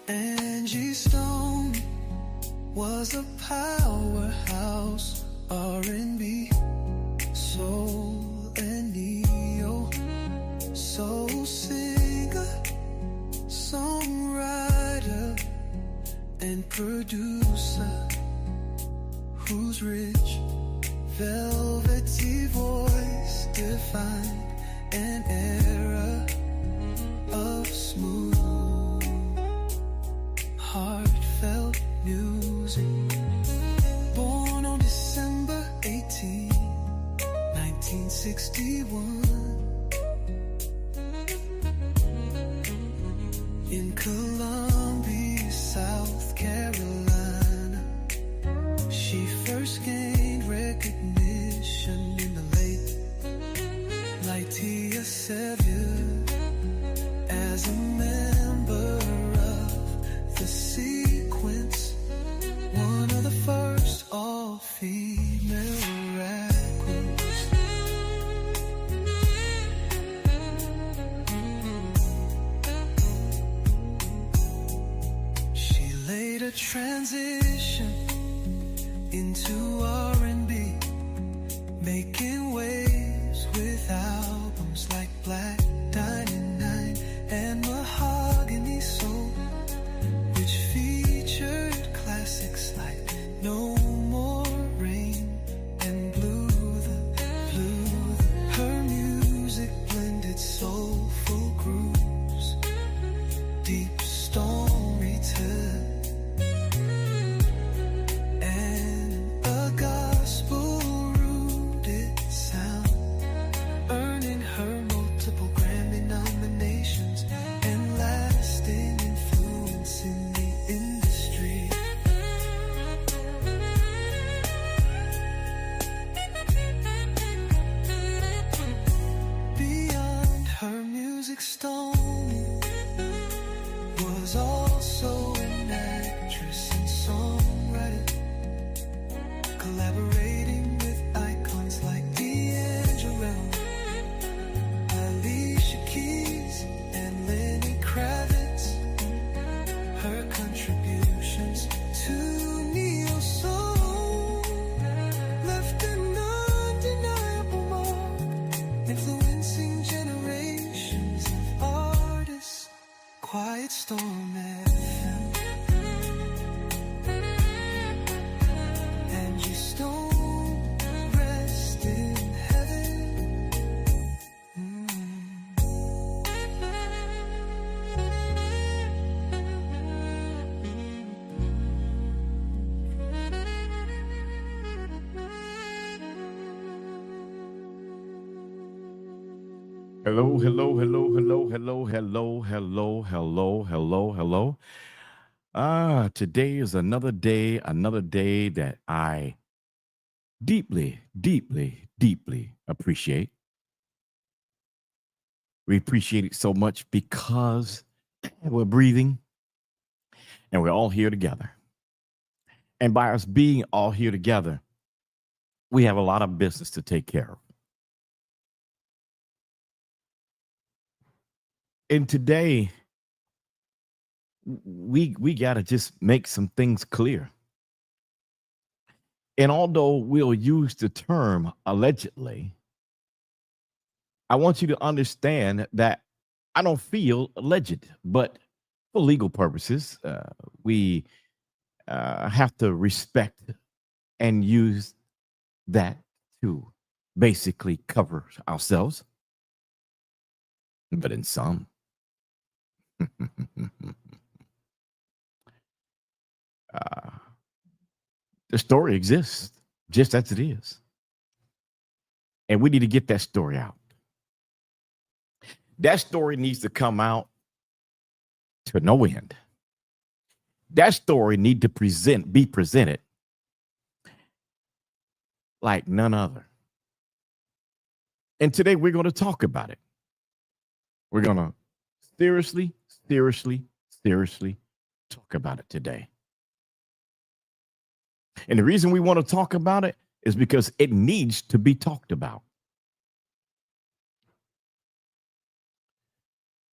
Angie Stone was a powerhouse, R&B, soul and neo, soul singer, songwriter, and producer, whose rich, velvety voice defined an era of smooth, heartfelt music. Born on December 18, 1961, in Columbia, South Carolina, she first gained recognition in the late Lightia Sevier as a member of the Sequence, one of the first all-female rap groups. She later transitioned into R&B, making waves with albums like Black 99 and Mahogany Soul, which featured classics like No More Rain and Blue the Blue. Her music blended soulful grooves, deep storytelling, and a gospel-rooted sound, earning her multiple Grammy nominations and lasting influence in the industry. Beyond her music, Stone was also an actress and songwriter, collaborating with icons like D'Angelo, Alicia Keys, and Lenny Kravitz. Her contributions to neo-soul left an undeniable mark, influencing generations of artists. Quiet Storm FM, Angie Stone, rest in heaven. Hello, hello, hello, hello, hello, hello, hello, hello, hello, hello. Today is another day that I deeply, deeply, deeply appreciate. We appreciate it so much because we're breathing and we're all here together. And by us being all here together, we have a lot of business to take care of. And today, we got to just make some things clear. And although we'll use the term allegedly, I want you to understand that I don't feel alleged, but for legal purposes, we have to respect and use that to basically cover ourselves. But in some, the story exists just as it is. And we need to get that story out. That story needs to come out to no end. That story need to be presented like none other. And today we're going to talk about it. We're going to seriously seriously talk about it today. And the reason we want to talk about it is because it needs to be talked about.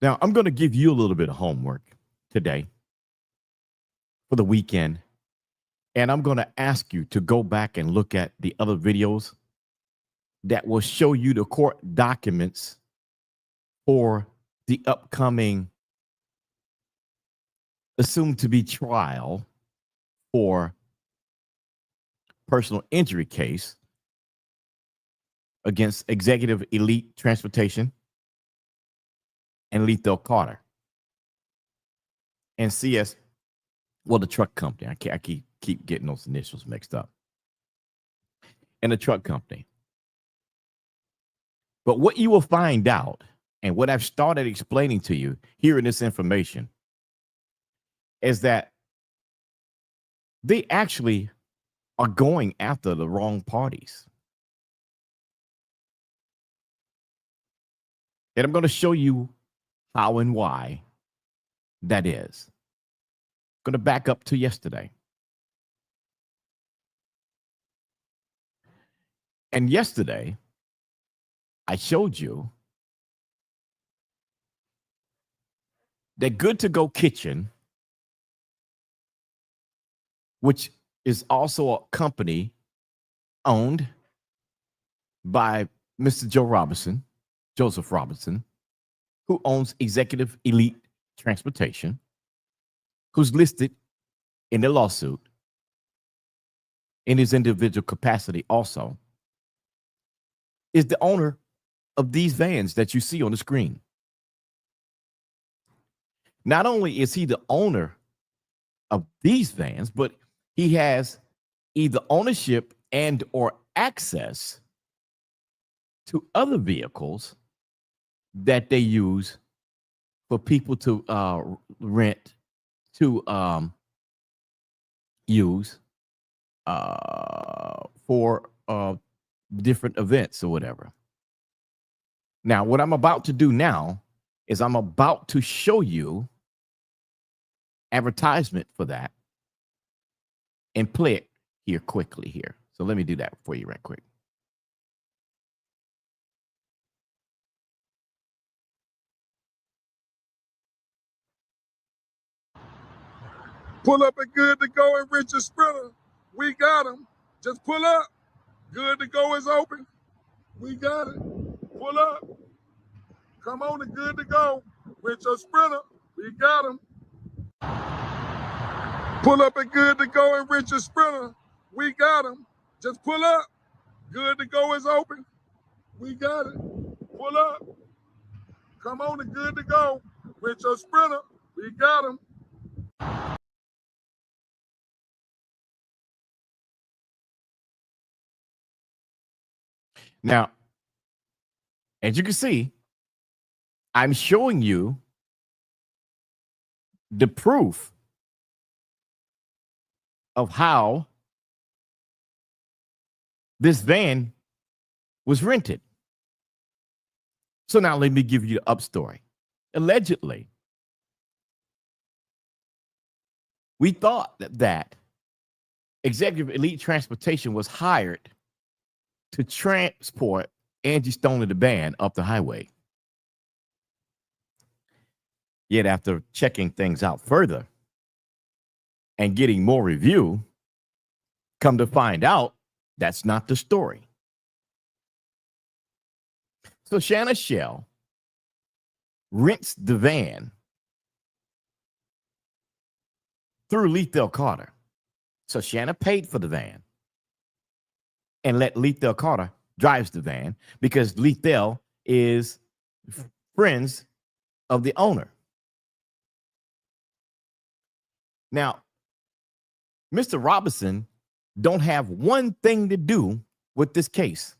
Now, I'm going to give you a little bit of homework today for the weekend. And I'm going to ask you to go back and look at the other videos that will show you the court documents for the upcoming assumed to be trial for personal injury case against Executive Elite Transportation and Lethal Carter and CS, well, the truck company. I keep getting those initials mixed up. And the truck company. But what you will find out, and what I've started explaining to you here in this information, is that they actually are going after the wrong parties. And I'm going to show you how and why that is. I'm going to back up to yesterday. And yesterday, I showed you that Good to Go Kitchen, which is also a company owned by Mr. Joseph Robinson, who owns Executive Elite Transportation, who's listed in the lawsuit in his individual capacity also, is the owner of these vans that you see on the screen. Not only is he the owner of these vans, but he has either ownership and or access to other vehicles that they use for people to rent, to use for different events or whatever. Now, what I'm about to do now is I'm about to show you advertisement for that and play it here quickly here. So let me do that for you right quick. Pull up at Good to Go and Richard Sprinter. We got them. Just pull up. Good to Go is open. We got it. Pull up. Come on to Good to Go. Richard Sprinter. We got them. Pull up at Good to Go and Richard Sprinter. We got them. Just pull up. Good to Go is open. We got it. Pull up. Come on to Good to Go. Richard Sprinter. We got them. Now, as you can see, I'm showing you the proof of how this van was rented. So now let me give you the up story. Allegedly, we thought that Executive Elite Transportation was hired to transport Angie Stone and the band up the highway. Yet after checking things out further and getting more review, come to find out that's not the story. So Shanna Shell rents the van through Lethal Carter. So Shanna paid for the van and let Lethal Carter drives the van because Lethal is friends of the owner. Now, Mr. Robinson don't have one thing to do with this case,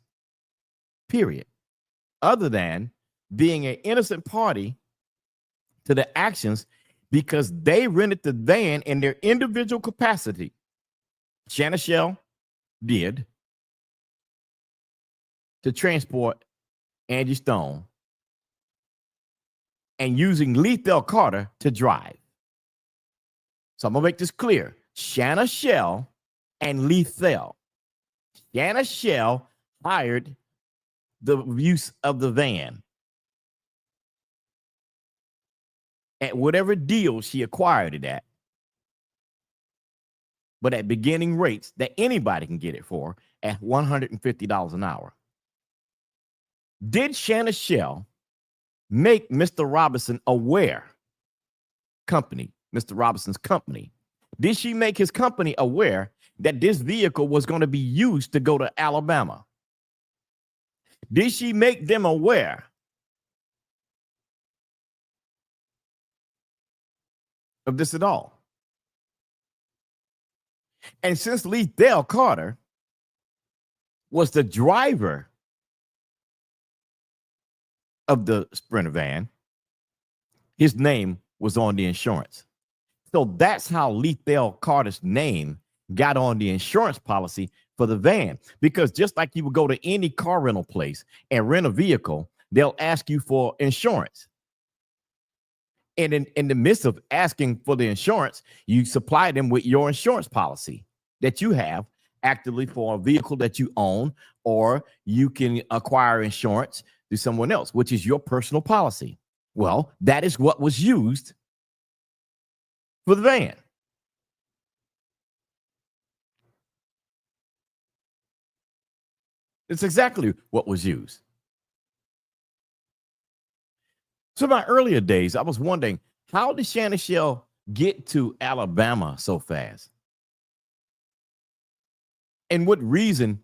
period, other than being an innocent party to the actions because they rented the van in their individual capacity. Shanna Shell did to transport Angie Stone and using Lethal Carter to drive. So I'm going to make this clear. Shanna Shell and Lethell. Shanna Shell hired the use of the van at whatever deal she acquired it at, but at beginning rates that anybody can get it for at $150 an hour. Did Shanna Shell make Mr. Robinson aware, Mr. Robinson's company, did she make his company aware that this vehicle was going to be used to go to Alabama? Did she make them aware of this at all? And since Lethell Carter was the driver of the Sprinter van, his name was on the insurance. So that's how Lethell Carter's name got on the insurance policy for the van. Because just like you would go to any car rental place and rent a vehicle, they'll ask you for insurance. And in the midst of asking for the insurance, you supply them with your insurance policy that you have actively for a vehicle that you own, or you can acquire insurance through someone else, which is your personal policy. Well, that is what was used for the van. It's exactly what was used. So in my earlier days, I was wondering, how did Shanna Shell get to Alabama so fast? And what reason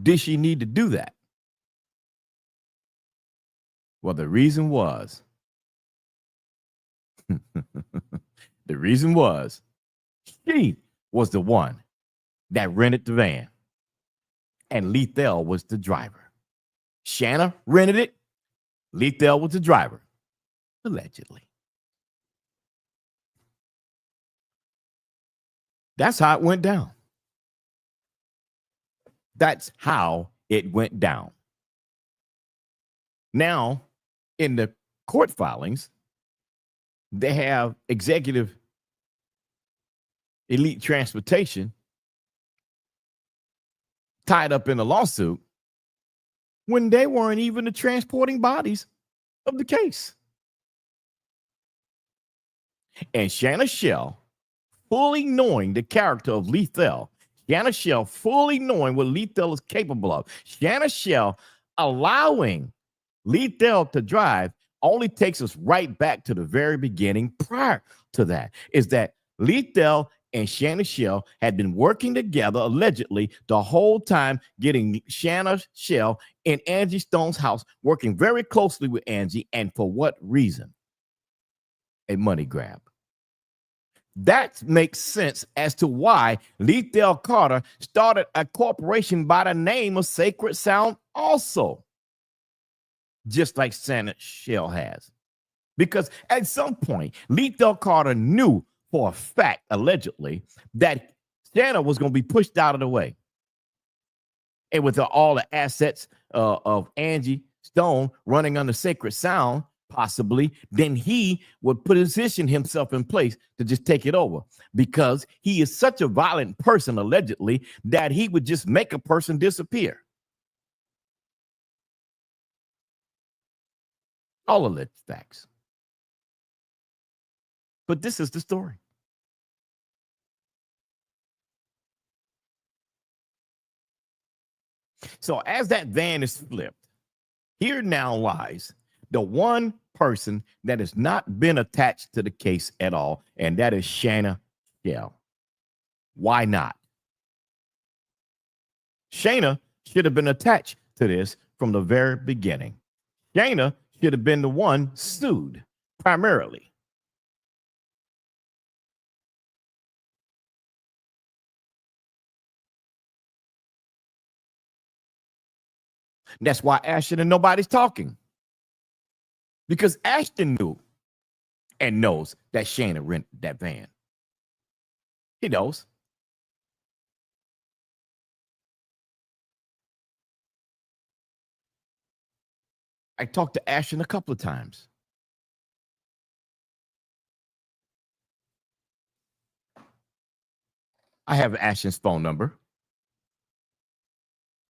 did she need to do that? Well, the reason was, she was the one that rented the van, and Lethell was the driver. Shanna rented it. Lethell was the driver, allegedly. That's how it went down. That's how it went down. Now, in the court filings, they have Executive Elite Transportation tied up in a lawsuit when they weren't even the transporting bodies of the case. And Shanna Shell, fully knowing the character of Lethell, Shanna Shell fully knowing what Lethell is capable of, Shanna Shell allowing Lethell to drive, only takes us right back to the very beginning. Prior to that is that Lethell and Shanna Shell had been working together allegedly the whole time, getting Shanna Shell in Angie Stone's house, working very closely with Angie. And for what reason? A money grab. That makes sense as to why Lethell Carter started a corporation by the name of Sacred Sound also, just like Shanna Shell has. Because at some point, Lethell Carter knew for a fact, allegedly, that Shanna was going to be pushed out of the way. And with all the assets of Angie Stone running under Sacred Sound, possibly, then he would position himself in place to just take it over, because he is such a violent person, allegedly, that he would just make a person disappear. All alleged facts. But this is the story. So as that van is flipped, here now lies the one person that has not been attached to the case at all, and that is Shanna Shell. Why not? Shanna should have been attached to this from the very beginning. Shanna should have been the one sued primarily. That's why Ashton and nobody's talking. Because Ashton knew and knows that Shanna rented that van. He knows. I talked to Ashton a couple of times. I have Ashton's phone number.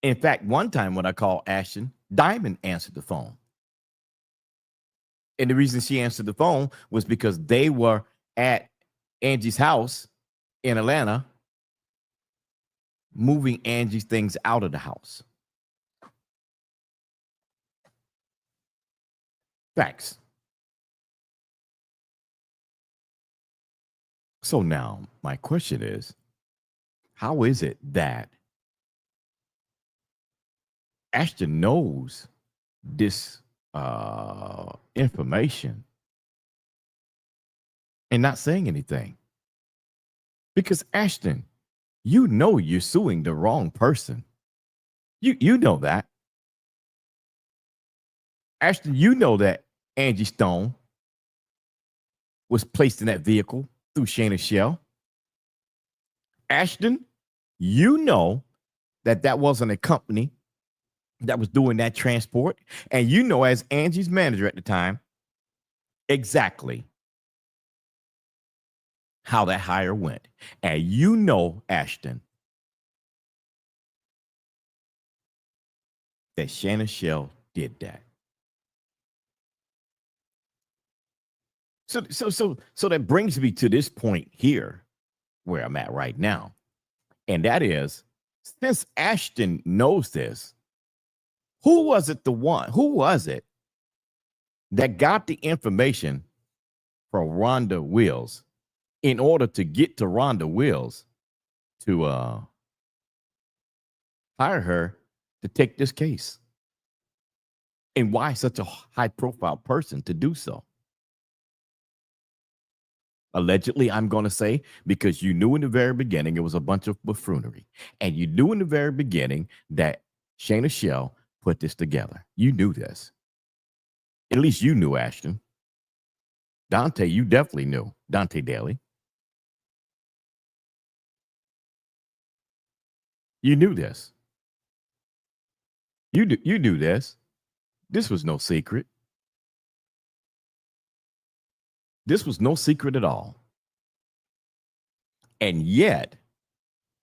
In fact, one time when I called Ashton, Diamond answered the phone. And the reason she answered the phone was because they were at Angie's house in Atlanta, moving Angie's things out of the house. Facts. So now my question is, how is it that Ashton knows this information and not saying anything? Because Ashton, you know you're suing the wrong person. You know that. Ashton, you know that Angie Stone was placed in that vehicle through Shayna Shell. Ashton, you know that that wasn't a company that was doing that transport. And you know, as Angie's manager at the time, exactly how that hire went. And you know, Ashton, that Shayna Shell did that. So that brings me to this point here where I'm at right now. And that is, since Ashton knows this, who was it that got the information from Rhonda Wills in order to get to Rhonda Wills to hire her to take this case? And why such a high profile person to do so? Allegedly, I'm going to say, because you knew in the very beginning it was a bunch of buffoonery. And you knew in the very beginning that Shayna Shell put this together. You knew this. At least you knew, Ashton. Dante, you definitely knew. Dante Daly. You knew this. You knew this. This was no secret. This was no secret at all. And yet,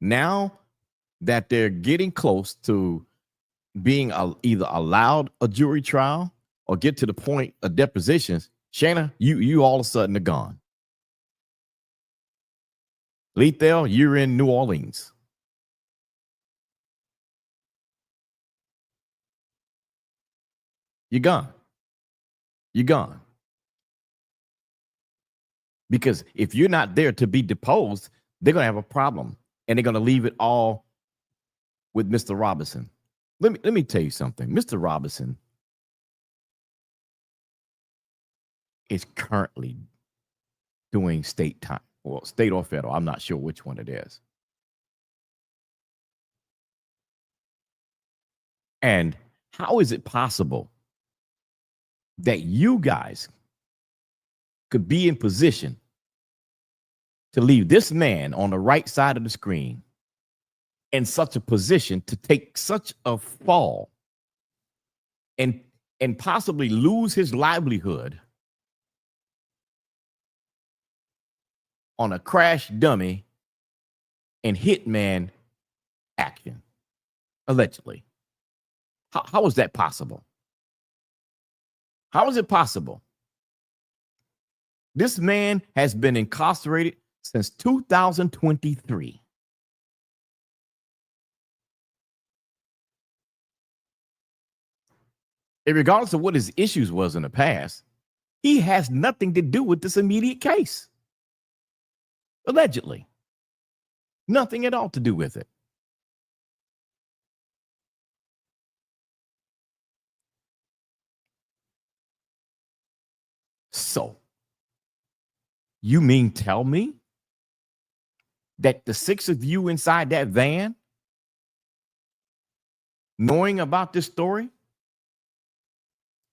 now that they're getting close to being either allowed a jury trial or get to the point of depositions, Shayna, you all of a sudden are gone. Lethal, you're in New Orleans. You're gone. You're gone. Because if you're not there to be deposed, they're going to have a problem. And they're going to leave it all with Mr. Robinson. Let me tell you something. Mr. Robinson is currently doing state time, or state or federal. I'm not sure which one it is. And how is it possible that you guys could be in position to leave this man on the right side of the screen in such a position to take such a fall and possibly lose his livelihood on a crash dummy and hitman action, allegedly? How is that possible? How is it possible? This man has been incarcerated since 2023. And regardless of what his issues was in the past, he has nothing to do with this immediate case. Allegedly. Nothing at all to do with it. So, you mean tell me that the six of you inside that van, knowing about this story,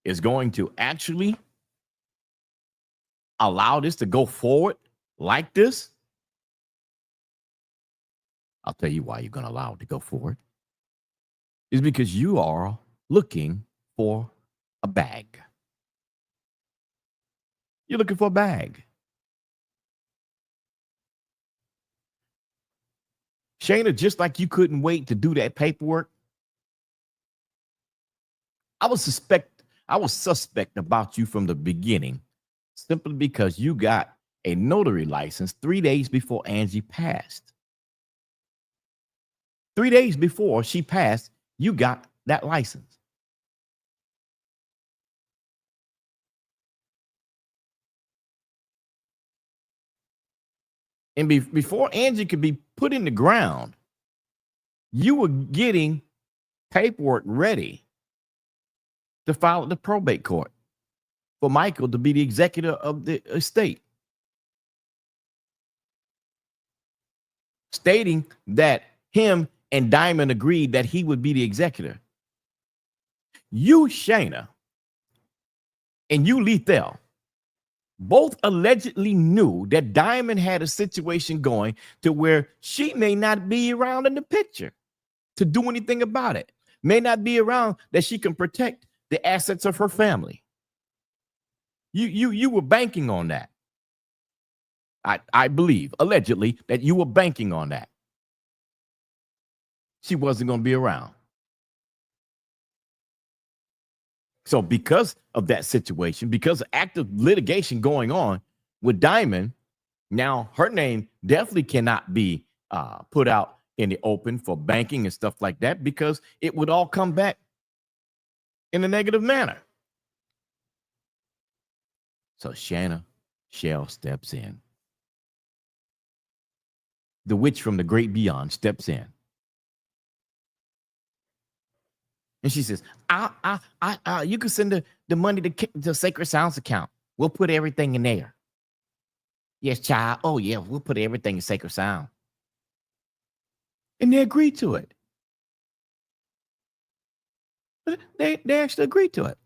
is going to actually allow this to go forward like this? I'll tell you why you're going to allow it to go forward. It's because you are looking for a bag. You're looking for a bag. Shayna, just like you couldn't wait to do that paperwork, I was suspect about you from the beginning, simply because you got a notary license 3 days before Angie passed. 3 days before she passed, you got that license. And before Angie could be put in the ground, you were getting paperwork ready to file at the probate court for Michael to be the executor of the estate, stating that him and Diamond agreed that he would be the executor. You, Shayna, and you, Lethal, both allegedly knew that Diamond had a situation going to where she may not be around in the picture to do anything about it, may not be around that she can protect the assets of her family. You were banking on that. I believe, allegedly, that you were banking on that. She wasn't going to be around. So because of that situation, because of active litigation going on with Diamond, now her name definitely cannot be put out in the open for banking and stuff like that, because it would all come back in a negative manner. So Shell steps in. The witch from the great beyond steps in. And she says, you can send the money to the Sacred Sounds account. We'll put everything in there. Yes, child. Oh, yeah, we'll put everything in Sacred Sound. And they agreed to it. They actually agreed to it.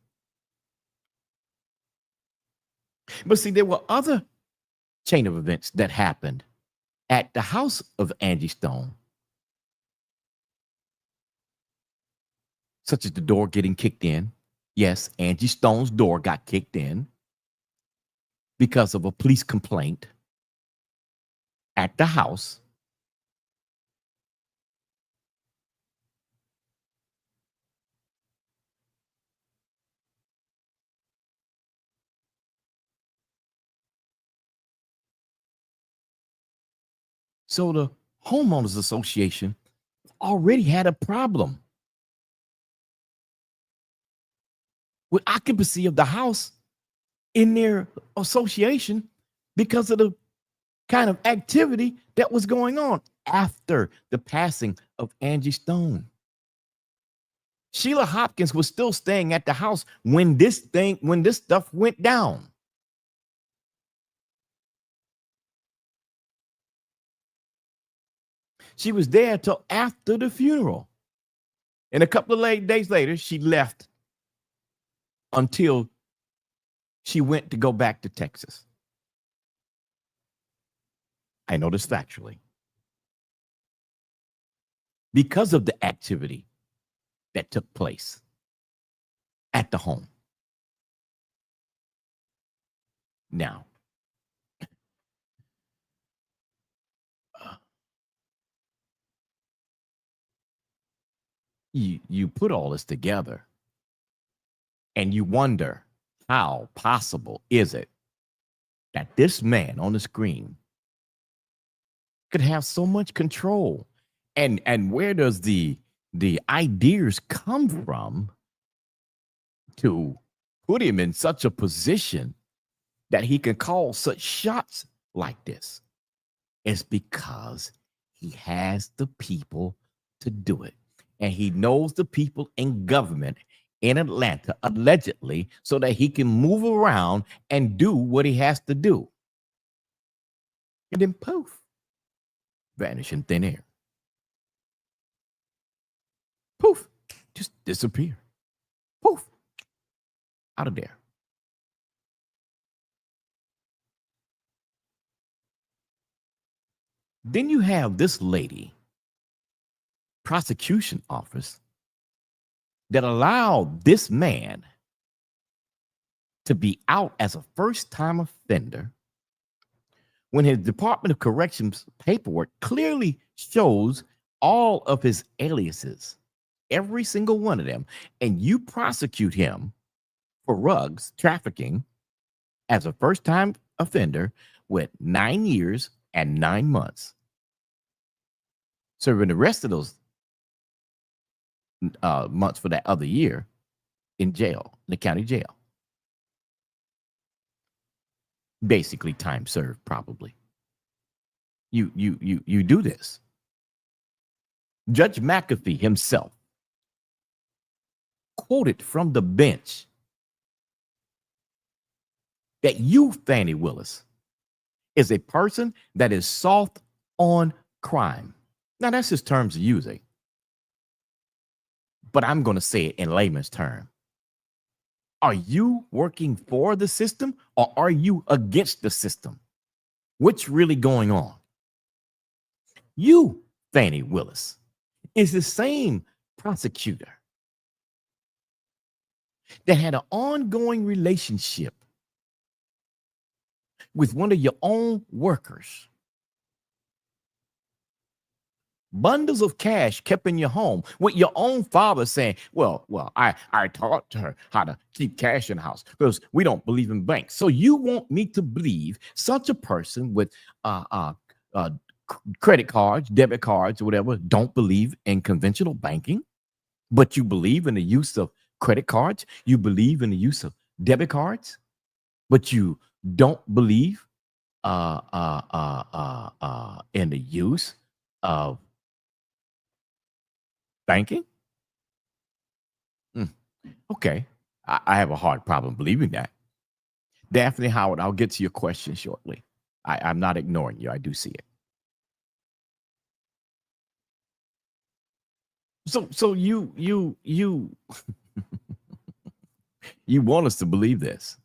But see, there were other chain of events that happened at the house of Angie Stone, such as the door getting kicked in. Yes, Angie Stone's door got kicked in because of a police complaint at the house. So the homeowners association already had a problem with occupancy of the house in their association because of the kind of activity that was going on after the passing of Angie Stone. Sheila Hopkins was still staying at the house when this stuff went down. She was there till after the funeral. And a couple of days later, she left until she went to go back to Texas. I know this factually. Because of the activity that took place at the home. Now, you put all this together and you wonder, how possible is it that this man on the screen could have so much control? And where does the ideas come from to put him in such a position that he can call such shots like this? It's because he has the people to do it. And he knows the people in government in Atlanta, allegedly, so that he can move around and do what he has to do. And then poof, vanish in thin air. Poof, just disappear. Poof, out of there. Then you have this lady, prosecution office, that allowed this man to be out as a first-time offender when his Department of Corrections paperwork clearly shows all of his aliases, every single one of them, and you prosecute him for drugs trafficking as a first time offender with 9 years and 9 months, serving the rest of those months for that other year in jail, the county jail. Basically, time served, probably. You do this. Judge McAfee himself quoted from the bench that you, Fannie Willis, is a person that is soft on crime. Now, that's his terms of using, but I'm going to say it in layman's term. Are you working for the system or are you against the system? What's really going on? You, Fannie Willis, is the same prosecutor that had an ongoing relationship with one of your own workers. Bundles of cash kept in your home with your own father saying, well, I taught her how to keep cash in the house because we don't believe in banks. So you want me to believe such a person with credit cards, debit cards, or whatever, don't believe in conventional banking, but you believe in the use of credit cards, you believe in the use of debit cards, but you don't believe in the use of banking? Okay. I have a hard problem believing that. Daphne Howard, I'll get to your question shortly. I'm not ignoring you. I do see it. So you you want us to believe this.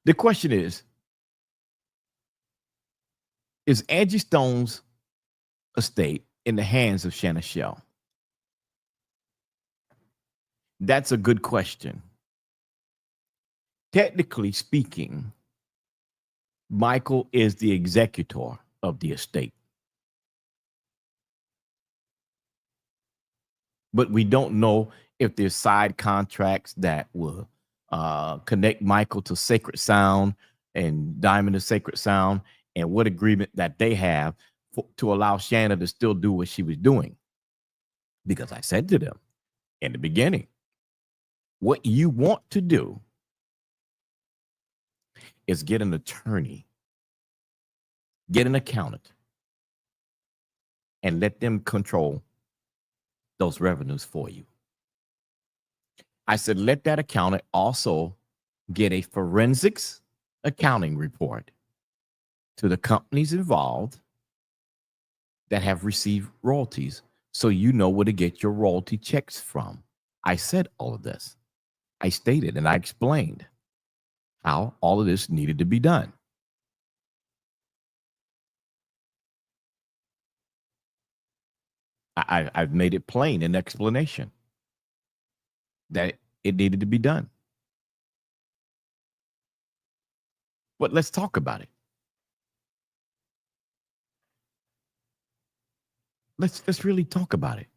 The question is Angie Stone's estate in the hands of Shanna Shell? That's a good question. Technically speaking, Michael is the executor of the estate. But we don't know if there's side contracts that will connect Michael to Sacred Sound and Diamond to Sacred Sound, and what agreement that they have to allow Shanna to still do what she was doing. Because I said to them in the beginning, what you want to do is get an attorney, get an accountant, and let them control those revenues for you. I said, let that accountant also get a forensics accounting report to the companies involved that have received royalties, so you know where to get your royalty checks from. I said all of this. I stated and I explained how all of this needed to be done. I've made it plain in explanation that it needed to be done. But let's talk about it. Let's really talk about it.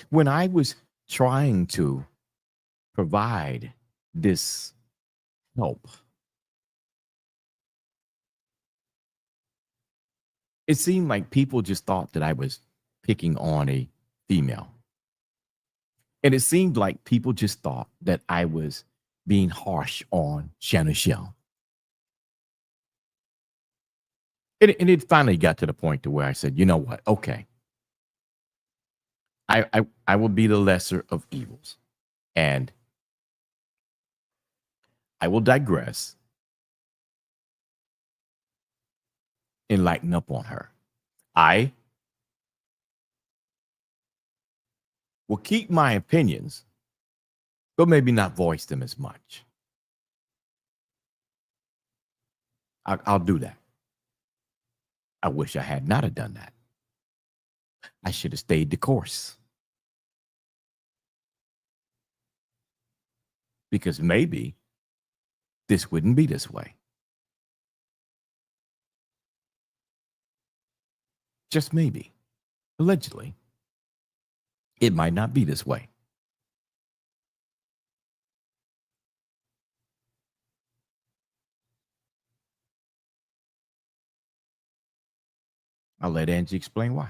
When I was trying to provide this help, it seemed like people just thought that I was picking on a female. And it seemed like people just thought that I was being harsh on Shanna Shell. And it finally got to the point to where I said, you know what? Okay. I will be the lesser of evils. And I will digress and lighten up on her. I will keep my opinions, but maybe not voice them as much. I'll do that. I wish I had not have done that. I should have stayed the course. Because maybe this wouldn't be this way. just maybe, allegedly, it might not be this way. I'll let Angie explain why.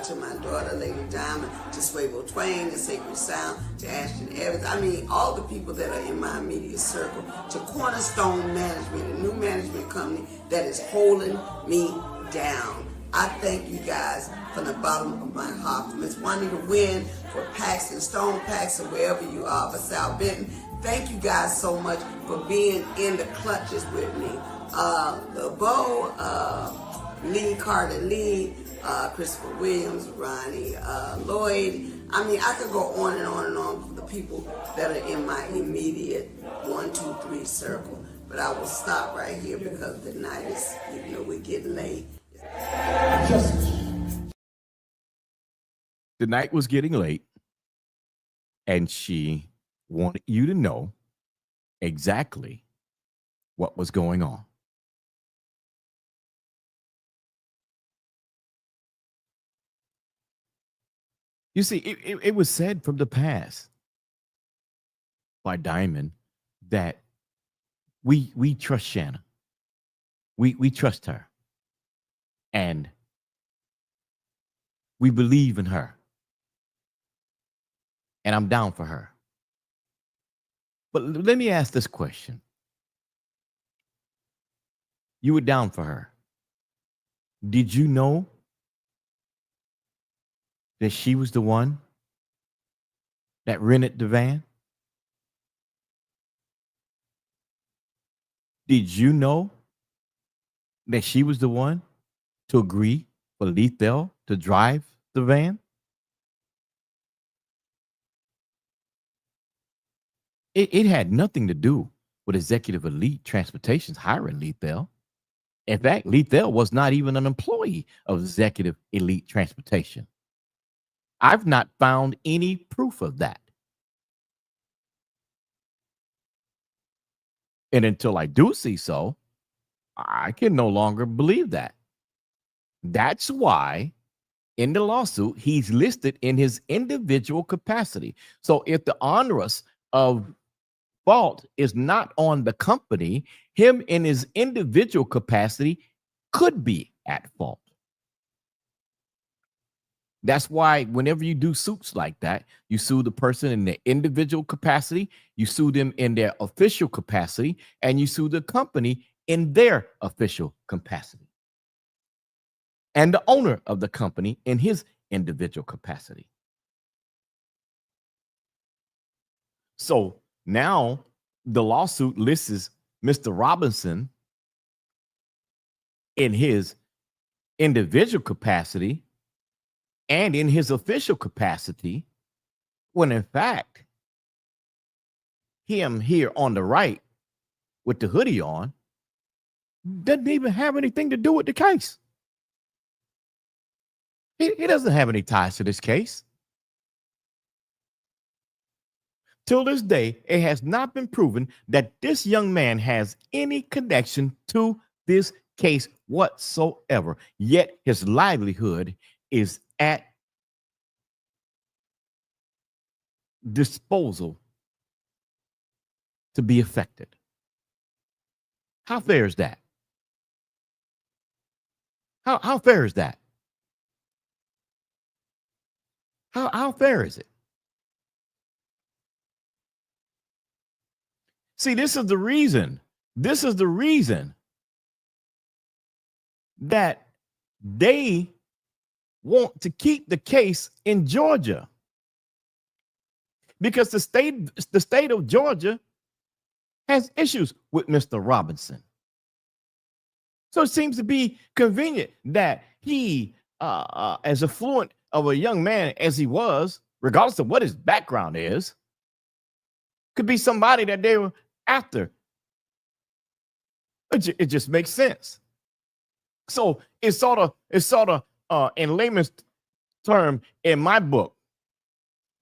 To my daughter, Lady Diamond, to Swaybo Twain, to Sacred Sound, to Ashton Evans. I mean, all the people that are in my immediate circle, to Cornerstone Management, a new management company that is holding me down. I thank you guys from the bottom of my heart. For Miss Juanita Wynn, for Paxton Stone, Paxton, wherever you are, for Sal Benton. Thank you guys so much for being in the clutches with me. LeBeau, Lee Carter Lee, Christopher Williams, Ronnie Lloyd. I mean, I could go on and on and on for the people that are in my immediate 1, 2, 3 circle. But I will stop right here because the night is, we're getting late. The night was getting late, and she wanted you to know exactly what was going on. You see, it was said from the past by Diamond that we trust Shanna. We trust her. And we believe in her. And I'm down for her. But let me ask this question. You were down for her. Did you know that she was the one that rented the van? Did you know that she was the one to agree for Lethal to drive the van? It had nothing to do with Executive Elite Transportation's hiring Lethal. In fact, Lethal was not even an employee of Executive Elite Transportation. I've not found any proof of that. And until I do see so, I can no longer believe that. That's why in the lawsuit, he's listed in his individual capacity. So if the onus of fault is not on the company, him in his individual capacity could be at fault. That's why whenever you do suits like that, you sue the person in their individual capacity, you sue them in their official capacity, and you sue the company in their official capacity. And the owner of the company in his individual capacity. So now the lawsuit lists Mr. Robinson in his individual capacity and in his official capacity, when in fact, him here on the right with the hoodie on doesn't even have anything to do with the case. He doesn't have any ties to this case. Till this day, it has not been proven that this young man has any connection to this case whatsoever. Yet his livelihood is at disposal to be affected. How fair is that? How fair is that? How fair is it? See, this is the reason. This is the reason that they want to keep the case in Georgia. Because the state of Georgia has issues with Mr. Robinson. So it seems to be convenient that he, as affluent of a young man as he was, regardless of what his background is, could be somebody that they were after. It just makes sense. So it's sort of in layman's term in my book,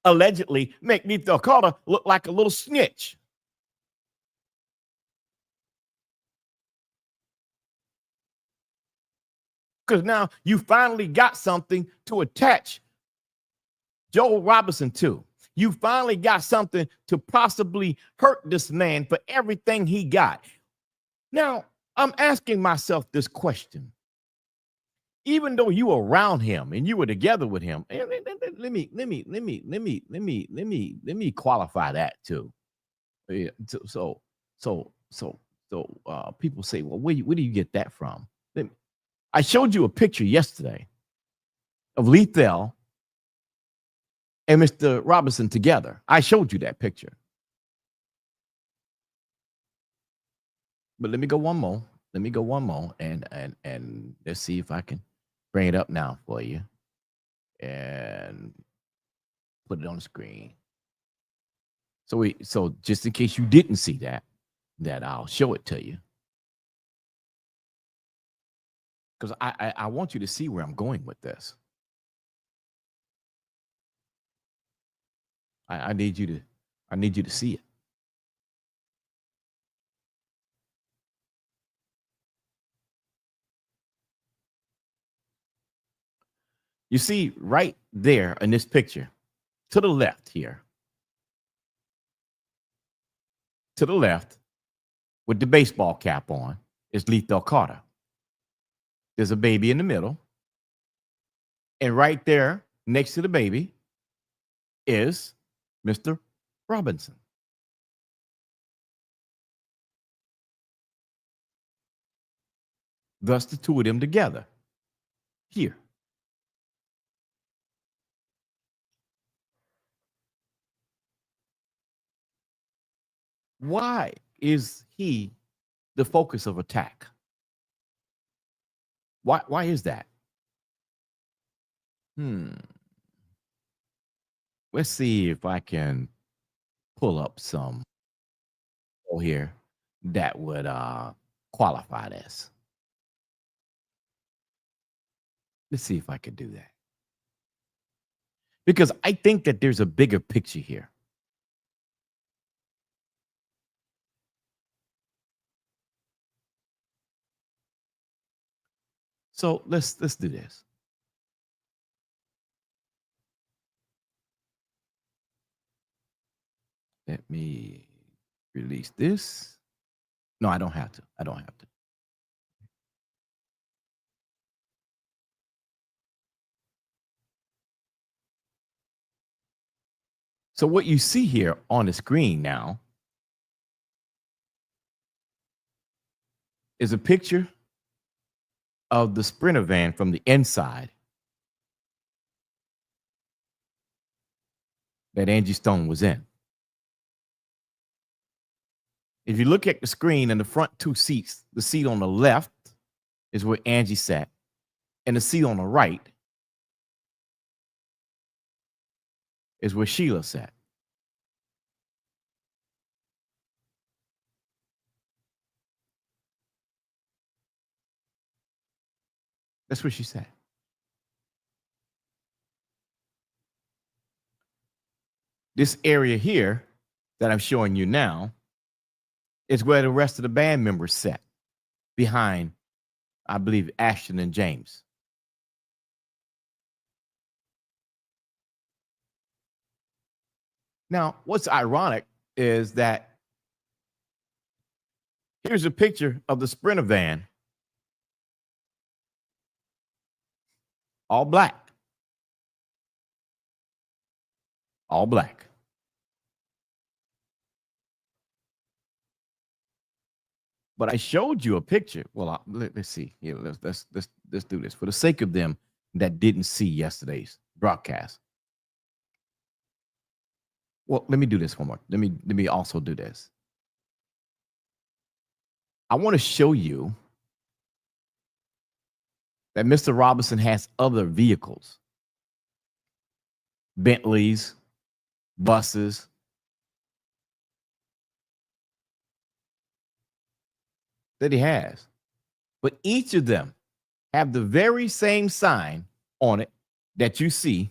allegedly make Lethal Carter look like a little snitch. Because now you finally got something to attach Joel Robinson to. You finally got something to possibly hurt this man for everything he got. Now, I'm asking myself this question. Even though you were around him and you were together with him, let me qualify that too. Yeah, people say, well, where do you get that from? I showed you a picture yesterday of Lethal and Mr. Robinson together. I showed you that picture. But let me go one more. And let's see if I can bring it up now for you and put it on the screen. So just in case you didn't see that I'll show it to you. Because I want you to see where I'm going with this. I need you to see it. You see right there in this picture, to the left here, to the left, with the baseball cap on, is Lethal Carter. There's a baby in the middle. And right there, next to the baby, is Mr. Robinson. Thus, the two of them together here. Why is he the focus of attack? Why is that? Let's see if I can pull up some here that would qualify this. Let's see if I could do that. Because I think that there's a bigger picture here. So let's do this. Let me release this. No, I don't have to. So what you see here on the screen now is a picture of the Sprinter van from the inside that Angie Stone was in. If you look at the screen in the front two seats, the seat on the left is where Angie sat, and the seat on the right is where Sheila sat. That's where she sat. This area here that I'm showing you now is where the rest of the band members sat, behind, I believe, Ashton and James. Now, what's ironic is that here's a picture of the Sprinter van, all black. All black. But I showed you a picture. Well, let's see. Yeah, let's do this for the sake of them that didn't see yesterday's broadcast. Well, let me do this one more. Let me also do this. I want to show you that Mr. Robinson has other vehicles, Bentleys, buses, that he has. But each of them have the very same sign on it that you see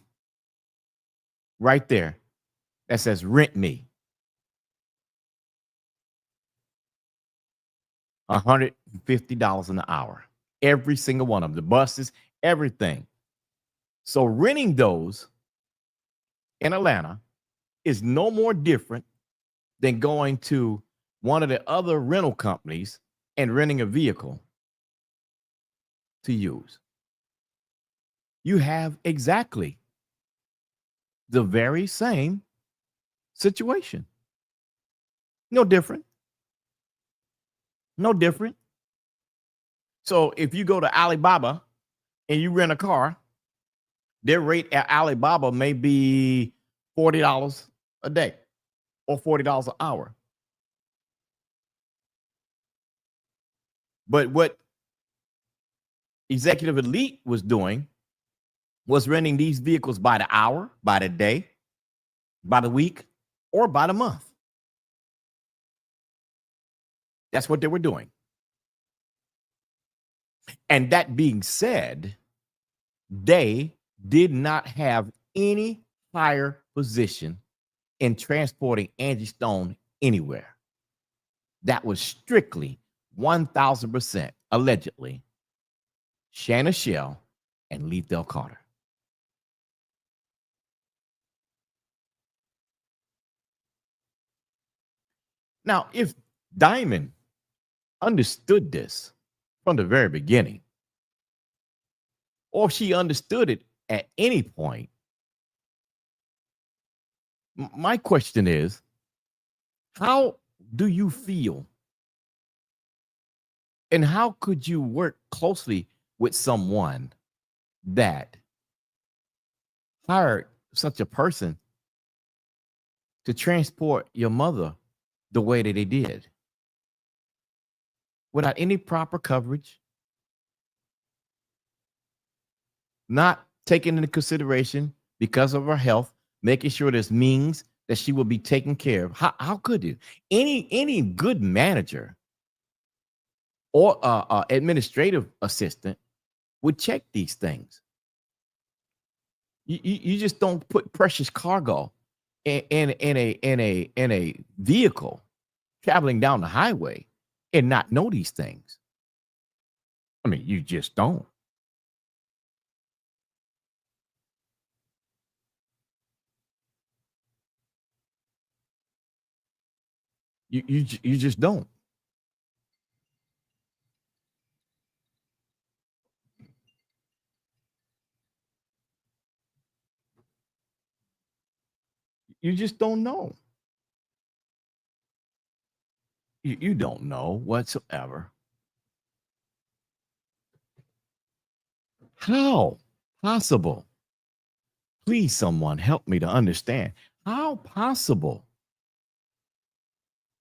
right there that says rent me. $150 an hour. Every single one of them, the buses, everything. So renting those in Atlanta is no more different than going to one of the other rental companies and renting a vehicle to use. You have exactly the very same situation. No different. No different. So if you go to Alibaba and you rent a car, their rate at Alibaba may be $40 a day or $40 an hour. But what Executive Elite was doing was renting these vehicles by the hour, by the day, by the week, or by the month. That's what they were doing. And that being said, they did not have any higher position in transporting Angie Stone anywhere. That was strictly 1,000% allegedly Shanna Shell and Lethal Carter. Now, if Diamond understood this from the very beginning, or if she understood it at any point, my question is, how do you feel? And how could you work closely with someone that hired such a person to transport your mother the way that they did? Without any proper coverage, not taking into consideration because of her health, making sure there's means that she will be taken care of. How could you? Any good manager or administrative assistant would check these things. You just don't put precious cargo in a vehicle traveling down the highway and not know these things. I mean, you just don't. You just don't. You just don't know. You don't know whatsoever. How possible? Please, someone help me to understand. How possible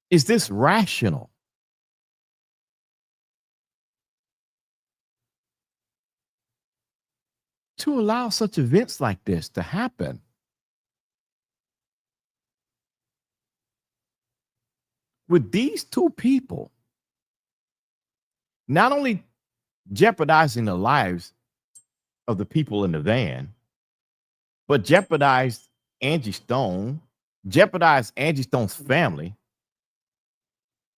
is this rational? To allow such events like this to happen? With these two people not only jeopardizing the lives of the people in the van, but jeopardized Angie Stone, jeopardized Angie Stone's family,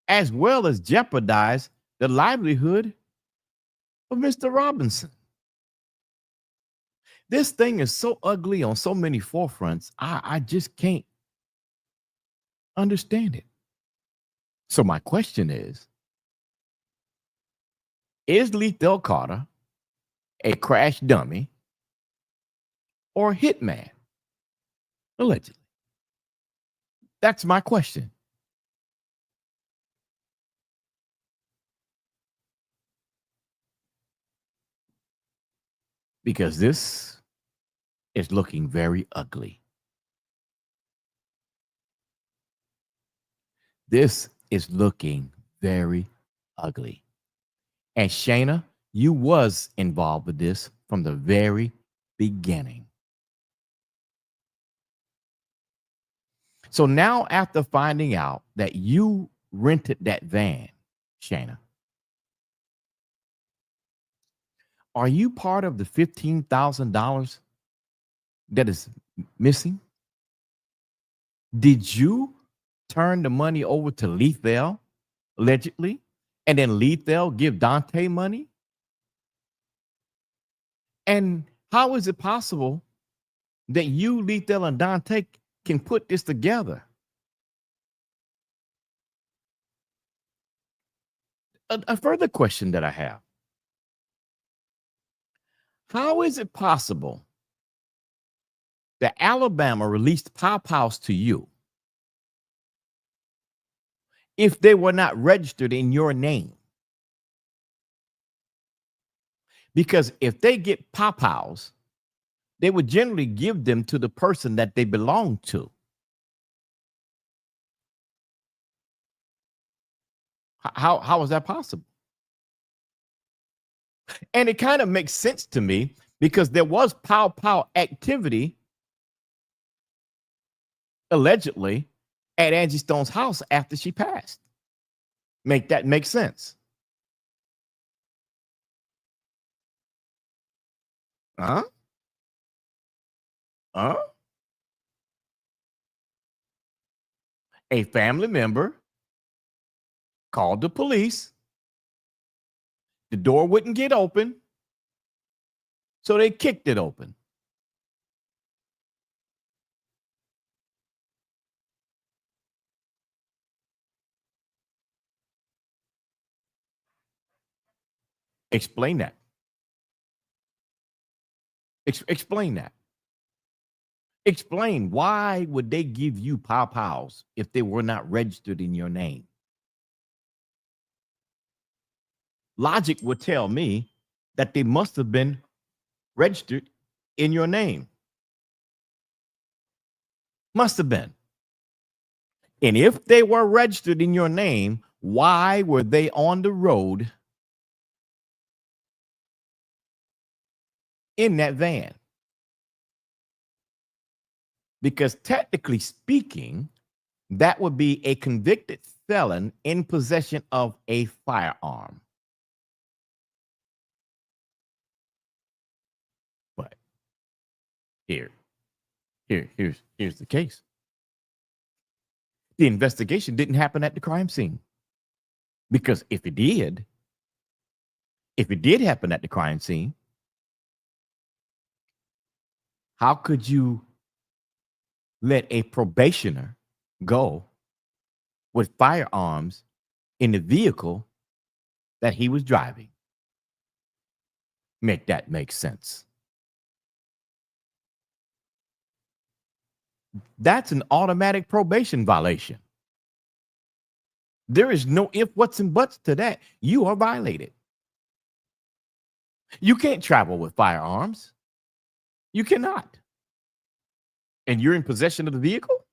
as well as jeopardize the livelihood of Mr. Robinson. This thing is so ugly on so many forefronts, I just can't understand it. So my question is Lethal Carter a crash dummy or a hitman? Allegedly. That's my question. Because this is looking very ugly. This is looking very ugly. And Shayna, You was involved with this from the very beginning. So now, after finding out that you rented that van, Shayna, are you part of the $15,000 that is missing? Did you turn the money over to Lethal, allegedly, and then Lethal give Dante money? And how is it possible that you, Lethal, and Dante can put this together? A further question that I have: how is it possible that Alabama released Pop House to you if they were not registered in your name? Because if they get Pop House, they would generally give them to the person that they belong to. How is that possible? And it kind of makes sense to me because there was pow activity allegedly at Angie Stone's house after she passed. Make that make sense? Huh? Huh? A family member called the police. The door wouldn't get open, so they kicked it open. Explain that. Explain that. Explain why would they give you Pop House if they were not registered in your name? Logic would tell me that they must have been registered in your name. Must have been. And if they were registered in your name, why were they on the road in that van? Because technically speaking, that would be a convicted felon in possession of a firearm. But here's the case. The investigation didn't happen at the crime scene. Because if it did happen at the crime scene, how could you let a probationer go with firearms in the vehicle that he was driving? Make that make sense. That's an automatic probation violation. There is no if, whats, and buts to that. You are violated. You can't travel with firearms. You cannot. And you're in possession of the vehicle?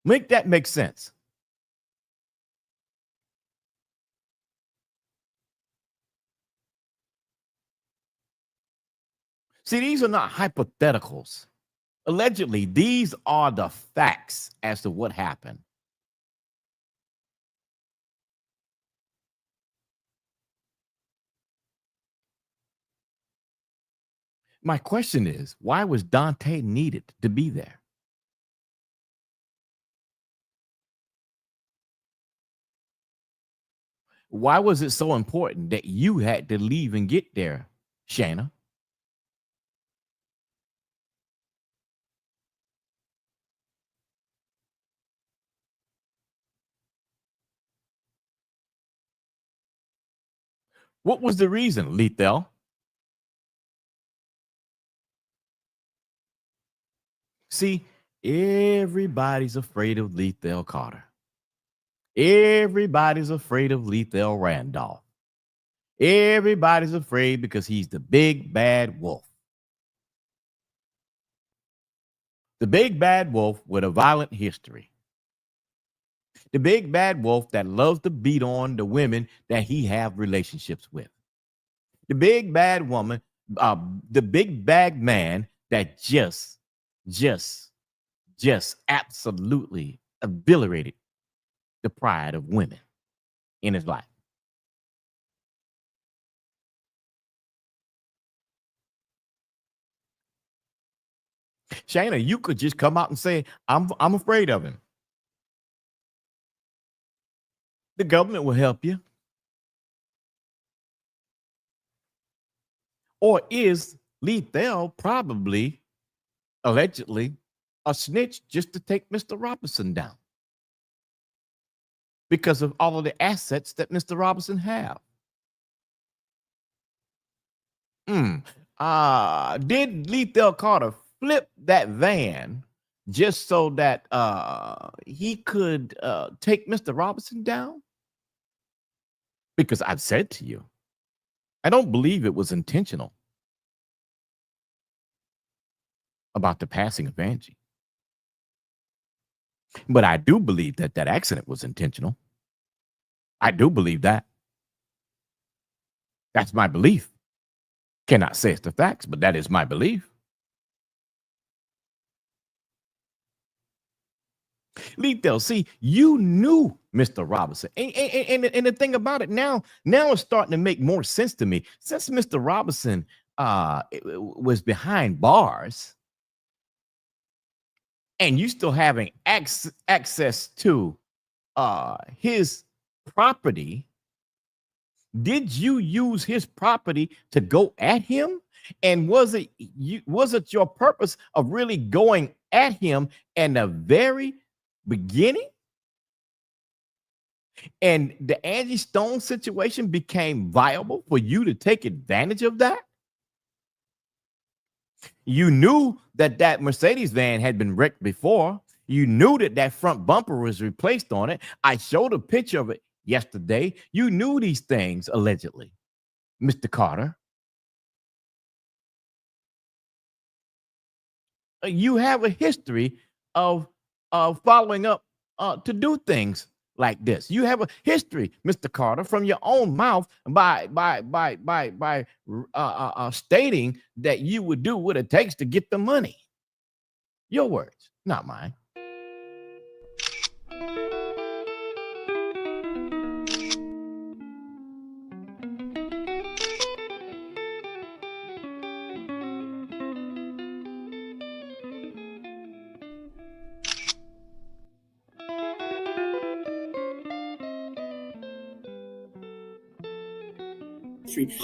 Make that make sense. See, these are not hypotheticals. Allegedly, these are the facts as to what happened. My question is, why was Dante needed to be there? Why was it so important that you had to leave and get there, Shayna? What was the reason, Lethal? See, everybody's afraid of Lethal Carter. Everybody's afraid of Lethal Randolph. Everybody's afraid because he's the big bad wolf. The big bad wolf with a violent history. The big bad wolf that loves to beat on the women that he have relationships with. The big bad woman, uh, the big bad man that just, just absolutely obliterated the pride of women in his life. Shayna, you could just come out and say, I'm afraid of him. The government will help you. Or is Lethal probably, allegedly, a snitch just to take Mr. Robinson down because of all of the assets that Mr. Robinson have? Did Lethal Carter flip that van just so that he could take Mr. Robinson down? Because I've said to you, I don't believe it was intentional about the passing of Angie. But I do believe that that accident was intentional. I do believe that. That's my belief. Cannot say it's the facts, but that is my belief. Lethal, see, you knew Mr. Robinson. And the thing about it now it's starting to make more sense to me. Since Mr. Robinson was behind bars and you still having access to his property, did you use his property to go at him? And was it your purpose of really going at him in the very beginning? And the Angie Stone situation became viable for you to take advantage of that? You knew that that Mercedes van had been wrecked before. You knew that that front bumper was replaced on it. I showed a picture of it yesterday. You knew these things, allegedly, Mr. Carter. You have a history of following up to do things like this. You have a history, Mr. Carter, from your own mouth by stating that you would do what it takes to get the money. Your words, not mine.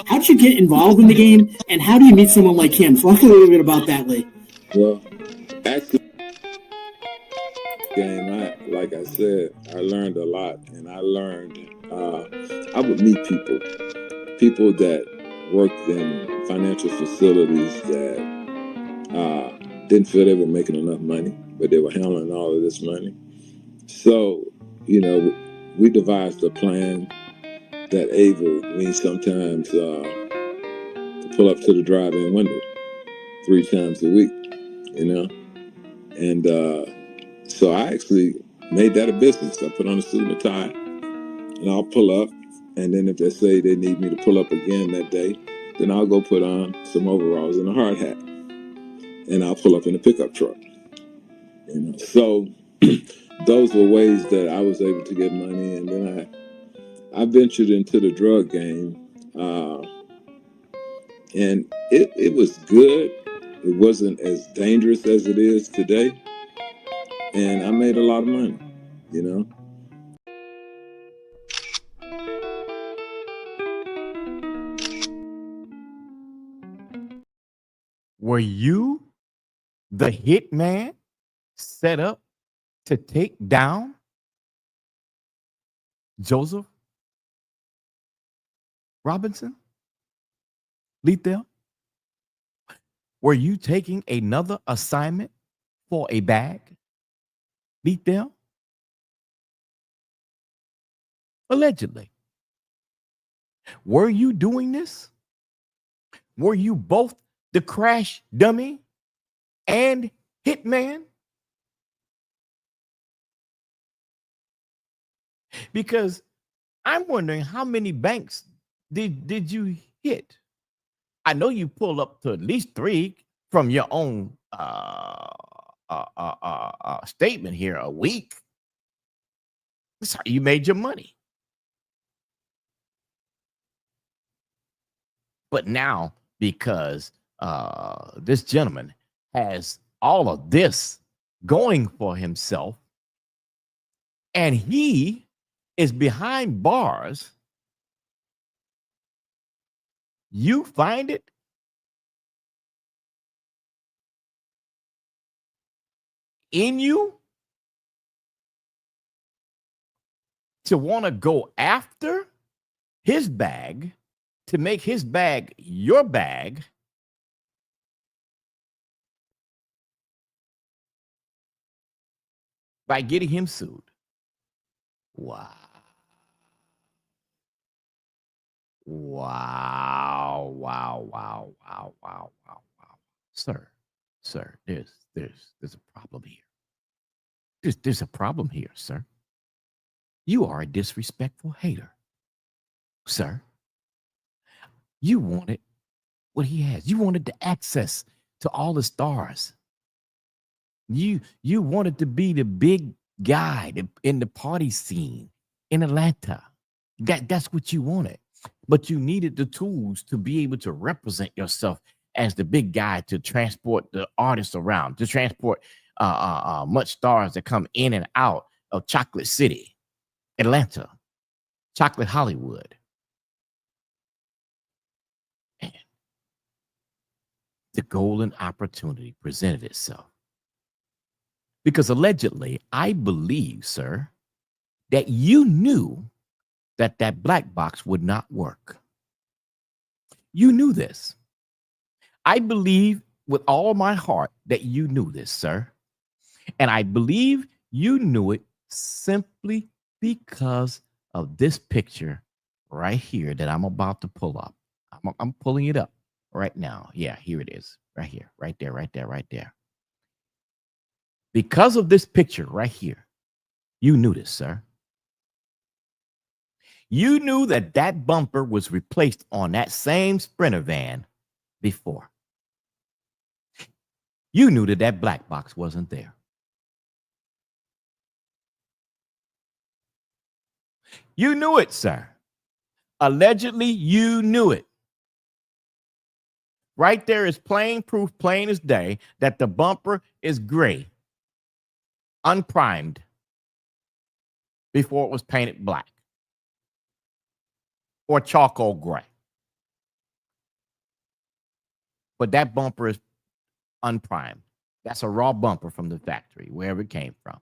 How did you get involved in the game, and how do you meet someone like him? Talk a little bit about that, Lee. Well, actually, game, like I said, I learned a lot, and I learned I would meet people that worked in financial facilities that didn't feel they were making enough money, but they were handling all of this money. So, we devised a plan that able me sometimes to pull up to the drive-in window 3 times a week, and so I actually made that a business. I put on a suit and a tie, and I'll pull up, and then if they say they need me to pull up again that day, then I'll go put on some overalls and a hard hat, and I'll pull up in a pickup truck. So those were ways that I was able to get money, and then I ventured into the drug game, and it was good. It wasn't as dangerous as it is today, and I made a lot of money, Were you the hitman set up to take down Joseph Robinson? Lethal? Were you taking another assignment for a bag? Lethal? Allegedly. Were you doing this? Were you both the crash dummy and hitman? Because I'm wondering how many banks did you hit? I know you pull up to at least 3 from your own statement here a week. That's how you made your money. But now, because this gentleman has all of this going for himself, and he is behind bars, you find it in you to want to go after his bag, to make his bag your bag, by getting him sued. Wow. Wow, wow, wow, wow, wow, wow, wow. Sir, there's a problem here. There's a problem here, sir. You are a disrespectful hater, sir. You wanted what he has. You wanted the access to all the stars. You wanted to be the big guy in the party scene in Atlanta. That's what you wanted. But you needed the tools to be able to represent yourself as the big guy, to transport the artists around, to transport much stars that come in and out of Chocolate City, Atlanta, Chocolate Hollywood. And the golden opportunity presented itself. Because allegedly, I believe, sir, that you knew that black box would not work. You knew this. I believe with all my heart that you knew this, sir. And I believe you knew it simply because of this picture right here that I'm about to pull up. I'm pulling it up right now. Yeah, here it is. Right here, right there, right there, right there. Because of this picture right here, you knew this, sir. You knew that bumper was replaced on that same Sprinter van before. You knew that black box wasn't there. You knew it, sir. Allegedly, you knew it. Right there is plain proof, plain as day, that the bumper is gray, unprimed, before it was painted black or charcoal gray. But that bumper is unprimed. That's a raw bumper from the factory, wherever it came from.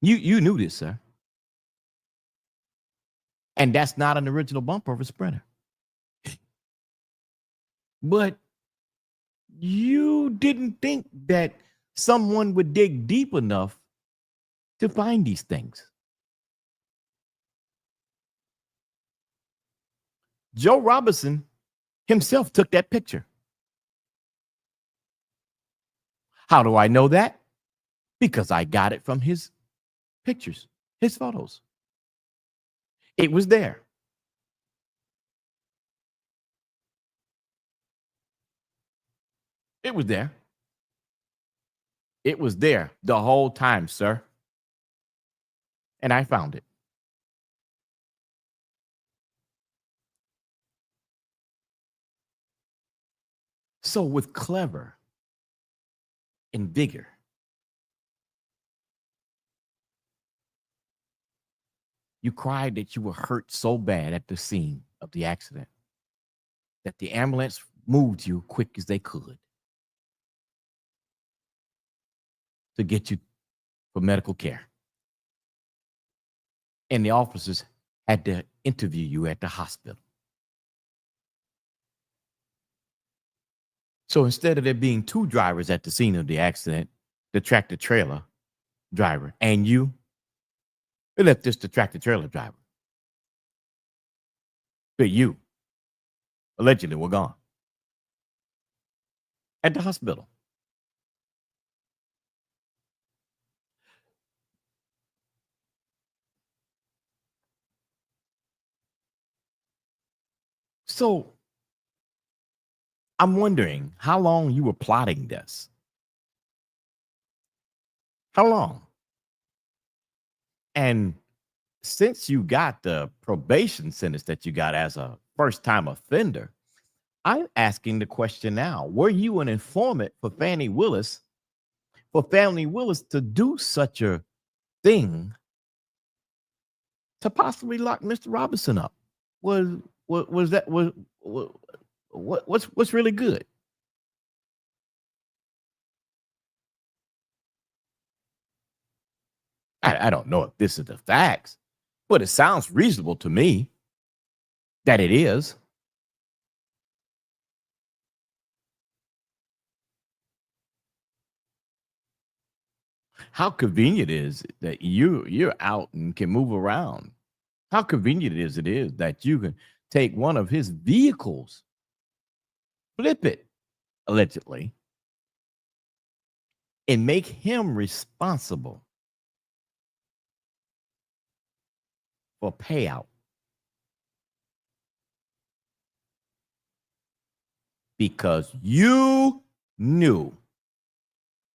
You knew this, sir. And that's not an original bumper of a Sprinter. But you didn't think that someone would dig deep enough to find these things. Joe Robinson himself took that picture. How do I know that? Because I got it from his pictures, his photos. It was there. It was there. It was there the whole time, sir. And I found it. So with clever and vigor, you cried that you were hurt so bad at the scene of the accident that the ambulance moved you quick as they could to get you for medical care. And the officers had to interview you at the hospital. So instead of there being 2 drivers at the scene of the accident, the tractor trailer driver and you, they left just the tractor trailer driver. But you allegedly were gone at the hospital. So I'm wondering how long you were plotting this. How long? And since you got the probation sentence that you got as a first time offender, I'm asking the question now. Were you an informant for Fannie Willis, to do such a thing to possibly lock Mr. Robinson up? Was that what's really good? I don't know if this is the facts, but it sounds reasonable to me that it is. How convenient is it that you're out and can move around? How convenient it is that you can take one of his vehicles, flip it, allegedly, and make him responsible for payout because you knew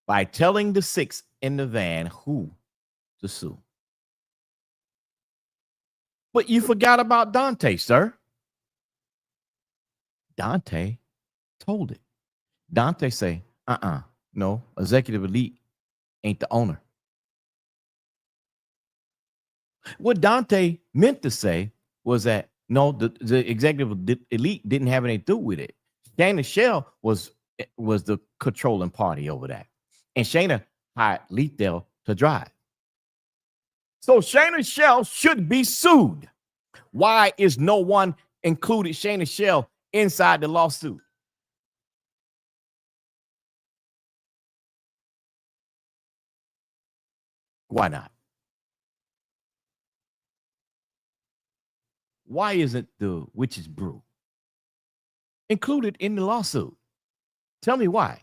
by telling the six in the van who to sue. But you forgot about Dante, sir. Dante told it. Dante say, no, Executive Elite ain't the owner. What Dante meant to say was that no, the Executive Elite didn't have anything to do with it. Shayna Shell was the controlling party over that. And Shayna hired Lethal to drive. So Shayna Shell should be sued. Why is no one included Shayna Shell inside the lawsuit? Why not? Why isn't the witch's brew included in the lawsuit? Tell me why.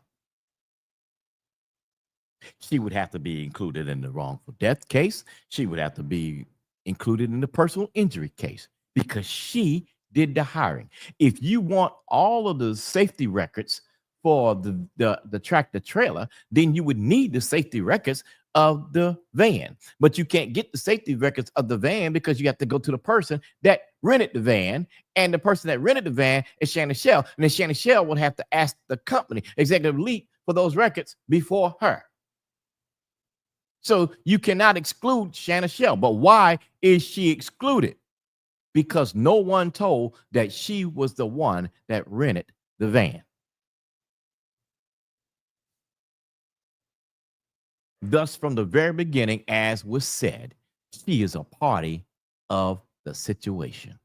She would have to be included in the wrongful death case. She would have to be included in the personal injury case because she did the hiring. If you want all of the safety records for the tractor trailer, then you would need the safety records of the van. But you can't get the safety records of the van because you have to go to the person that rented the van, and the person that rented the van is Shannon Shell. And then Shannon Shell would have to ask the company, Executive Elite, for those records before her. So you cannot exclude Shannon Shell. But why is she excluded? Because no one told that she was the one that rented the van. Thus, from the very beginning, as was said, she is a party of the situation.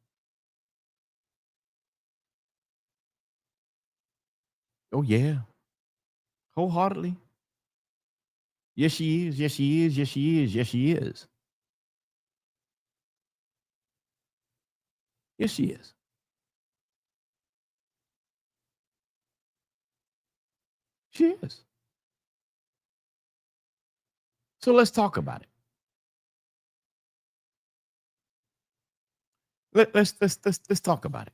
Oh, yeah. Wholeheartedly. Yes, she is. Yes, she is. Yes, she is. Yes, she is. Yes, she is. She is. So let's talk about it. Let's talk about it.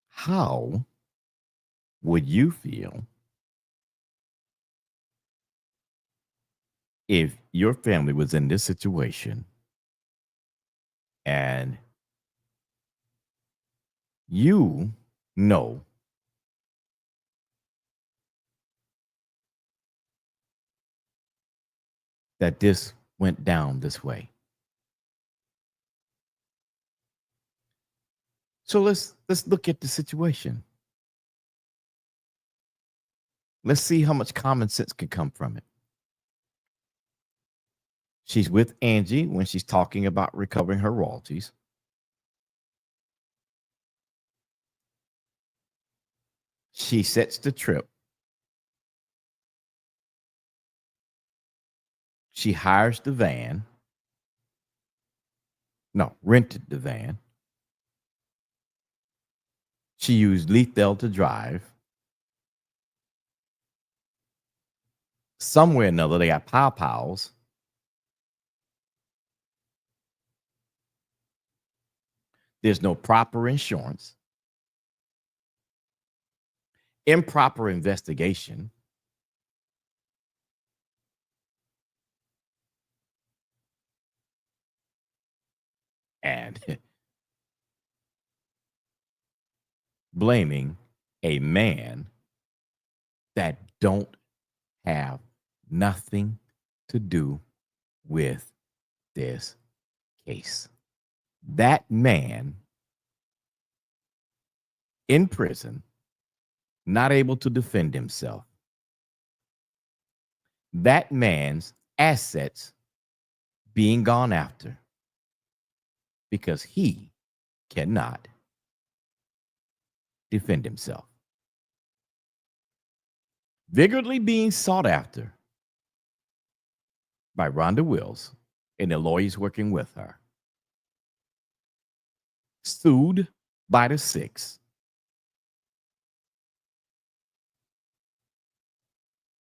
How would you feel if your family was in this situation and you know that this went down this way? So let's look at the situation. Let's see how much common sense can come from it. She's with Angie when she's talking about recovering her royalties. She sets the trip. She hires the van. No, rented the van. She used Lethal to drive. Somewhere or another, they got pow-pows. There's no proper insurance, improper investigation, and blaming a man that don't have nothing to do with this case. That man in prison, not able to defend himself. That man's assets being gone after because he cannot defend himself. Vigorously being sought after by Rhonda Wills and the lawyers working with her. Sued by the six.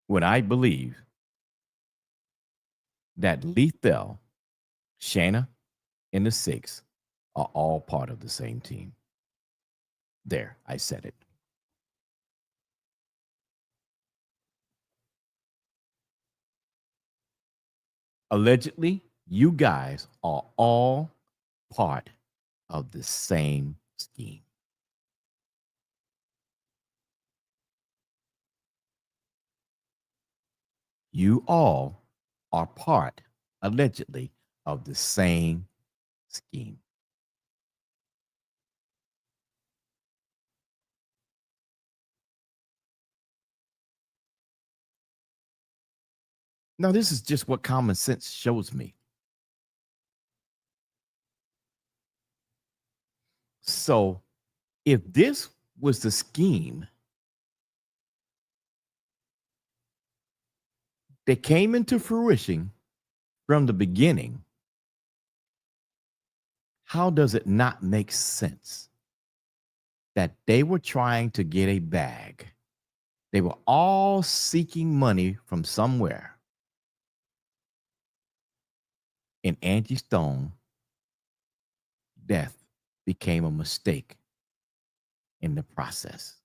When I believe that Lethal, Shanna, and the six are all part of the same team. There, I said it. Allegedly, you guys are all part of the same scheme. You all are part, allegedly, of the same scheme. Now, this is just what common sense shows me. So, if this was the scheme that came into fruition from the beginning, how does it not make sense that they were trying to get a bag? They were all seeking money from somewhere. And Angie Stone death became a mistake in the process.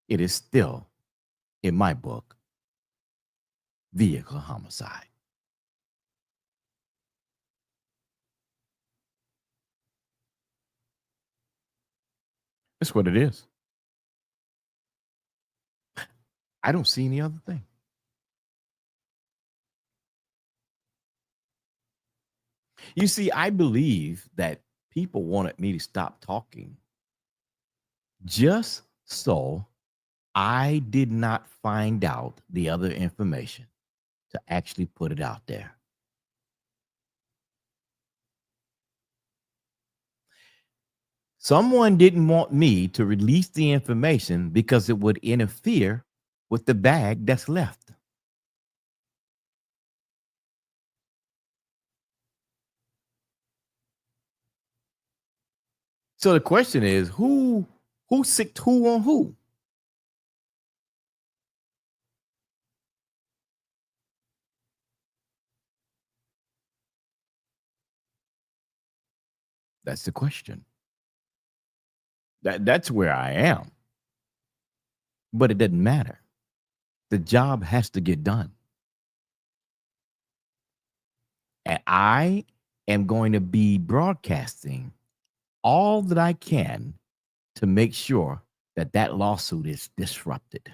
It is still, in my book, vehicle homicide. That's what it is. I don't see any other thing. You see, I believe that people wanted me to stop talking just so I did not find out the other information to actually put it out there. Someone didn't want me to release the information because it would interfere with the bag that's left. So the question is, who sicked who on who? That's the question. That's where I am. But it doesn't matter. The job has to get done. And I am going to be broadcasting all that I can to make sure that that lawsuit is disrupted.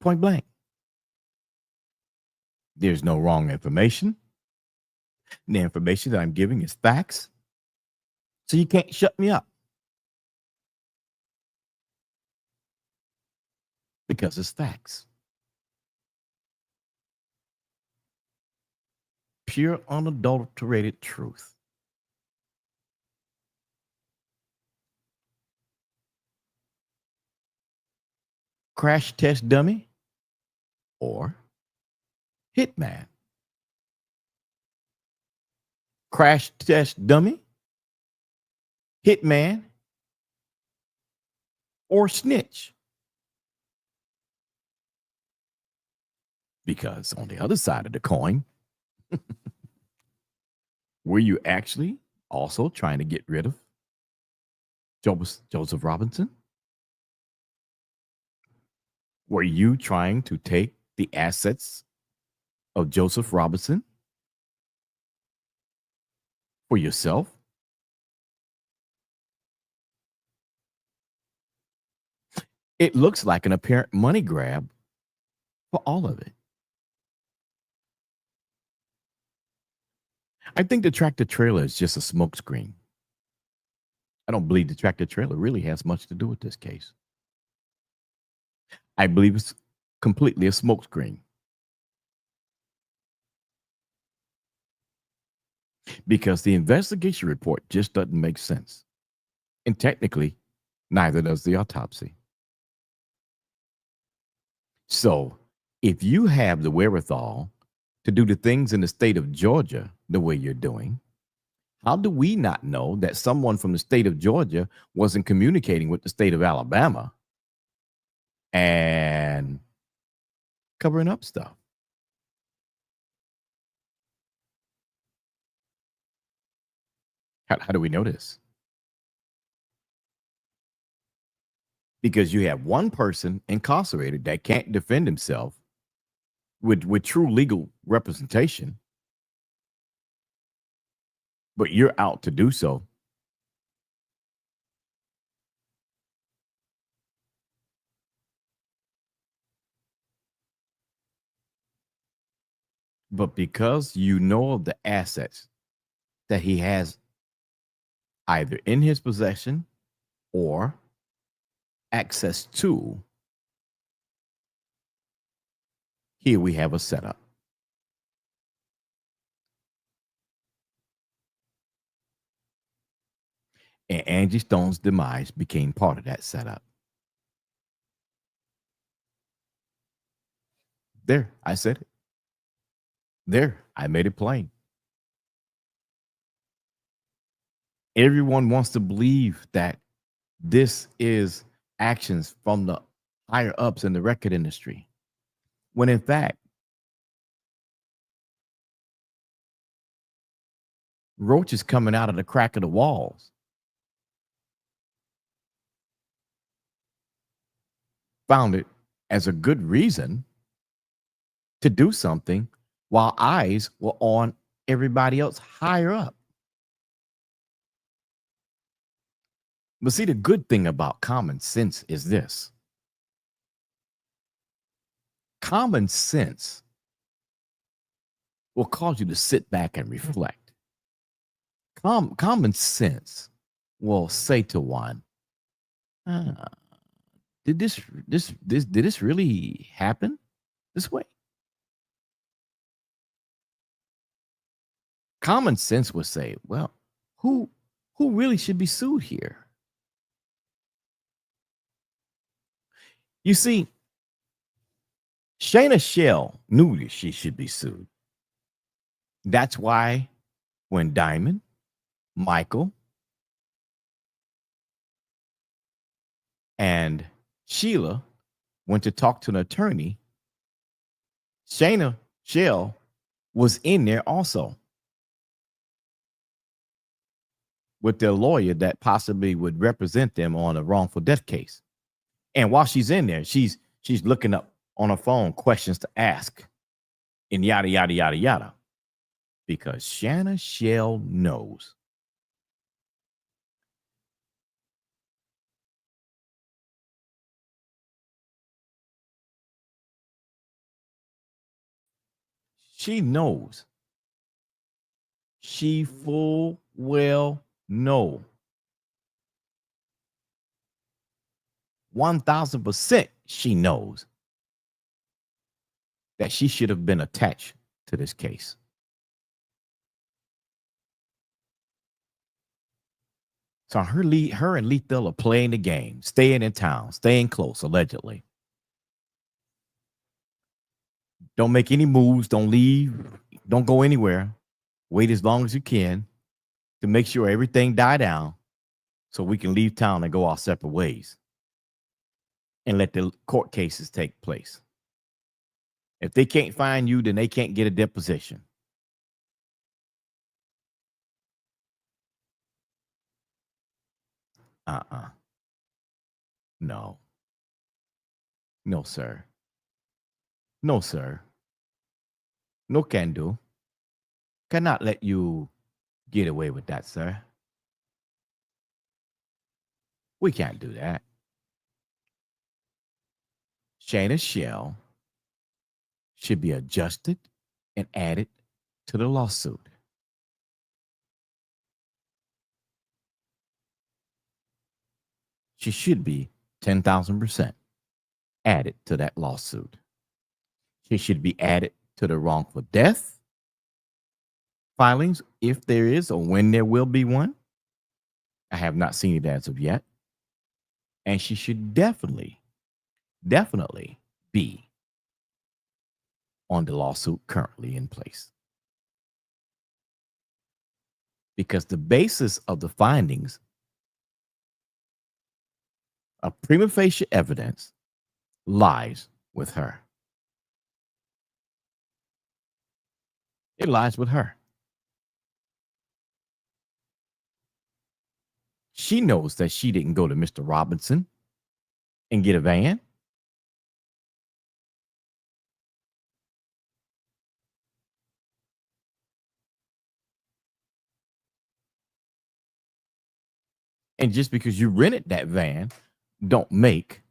Point blank. There's no wrong information. The information that I'm giving is facts. So you can't shut me up. Because it's facts. Pure, unadulterated truth. Crash test dummy or hitman. Crash test dummy, hitman, or snitch. Because on the other side of the coin, were you actually also trying to get rid of Joseph Robinson? Were you trying to take the assets of Joseph Robinson for yourself? It looks like an apparent money grab for all of it. I think the tractor trailer is just a smokescreen. I don't believe the tractor trailer really has much to do with this case. I believe it's completely a smokescreen. Because the investigation report just doesn't make sense. And technically, neither does the autopsy. So, if you have the wherewithal to do the things in the state of Georgia the way you're doing, how do we not know that someone from the state of Georgia wasn't communicating with the state of Alabama and covering up stuff? How do we know this? Because you have one person incarcerated that can't defend himself with true legal representation, but you're out to do so. But because you know of the assets that he has either in his possession or access to, here we have a setup. And Angie Stone's demise became part of that setup. There, I said it. There, I made it plain. Everyone wants to believe that this is actions from the higher ups in the record industry, when in fact, roaches coming out of the crack of the walls found it as a good reason to do something while eyes were on everybody else higher up. But see, the good thing about common sense is this. Common sense will cause you to sit back and reflect. Common sense will say to one, did this really happen this way? Common sense would say, well, who really should be sued here? You see, Shayna Shell knew that she should be sued. That's why when Diamond, Michael, and Sheila went to talk to an attorney, Shayna Shell was in there also with their lawyer that possibly would represent them on a wrongful death case. And while she's in there, she's looking up on her phone questions to ask and yada, yada, yada, yada. Because Shayna Shell knows. She knows. She full well know. 1000% she knows that she should have been attached to this case. So her and Lethal are playing the game, staying in town, staying close, allegedly. Don't make any moves. Don't leave. Don't go anywhere. Wait as long as you can to make sure everything die down so we can leave town and go our separate ways and let the court cases take place. If they can't find you, then they can't get a deposition. Uh-uh. No. No, sir. No, sir. No can do. Cannot let you get away with that, sir. We can't do that. Shayna's shell should be adjusted and added to the lawsuit. She should be 10,000% added to that lawsuit. She should be added to the wrongful death filings, if there is or when there will be one. I have not seen it as of yet. And she should definitely be on the lawsuit currently in place. Because the basis of the findings of prima facie evidence lies with her. It lies with her. She knows that she didn't go to Mr. Robinson and get a van. And just because you rented that van, don't make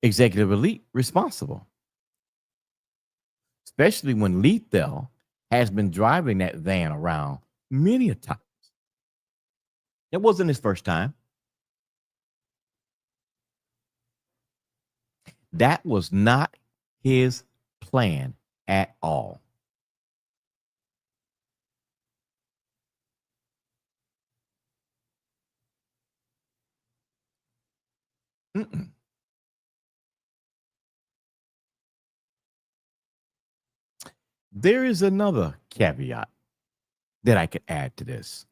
Executive Elite responsible. Especially when Lethal has been driving that van around many a times. It wasn't his first time. That was not his plan at all. Mm-mm. There is another caveat that I could add to this.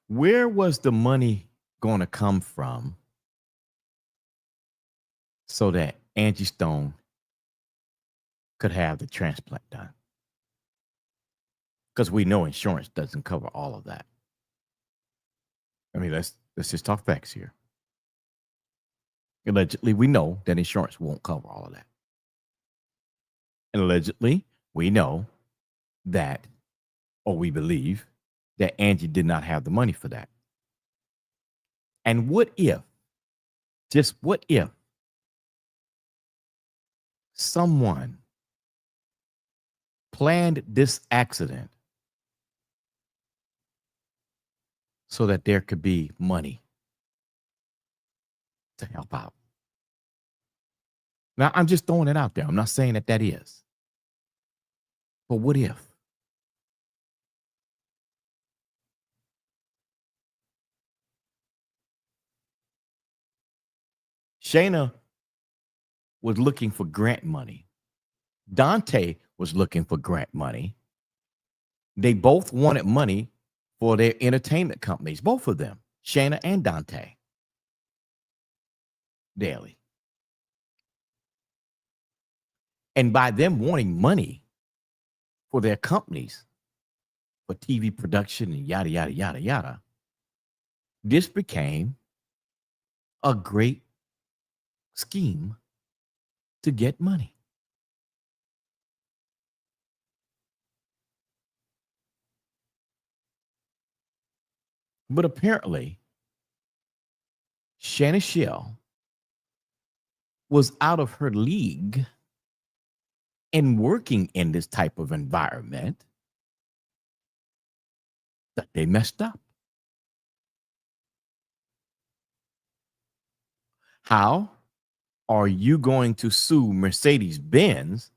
Where was the money going to come from so that Angie Stone could have the transplant done? Because we know insurance doesn't cover all of that. I mean, let's just talk facts here. Allegedly, we know that insurance won't cover all of that. And allegedly, we know that, or we believe, that Angie did not have the money for that. And what if, just what if, someone planned this accident so that there could be money to help out? Now, I'm just throwing it out there. I'm not saying that that is. But what if? Shayna was looking for grant money. Dante was looking for grant money. They both wanted money for their entertainment companies, both of them, Shayna and Dante. Daily. And by them wanting money for their companies, for TV production and yada, yada, yada, yada, this became a great scheme to get money. But apparently, Shanna Shell was out of her league and working in this type of environment that they messed up. How are you going to sue Mercedes-Benz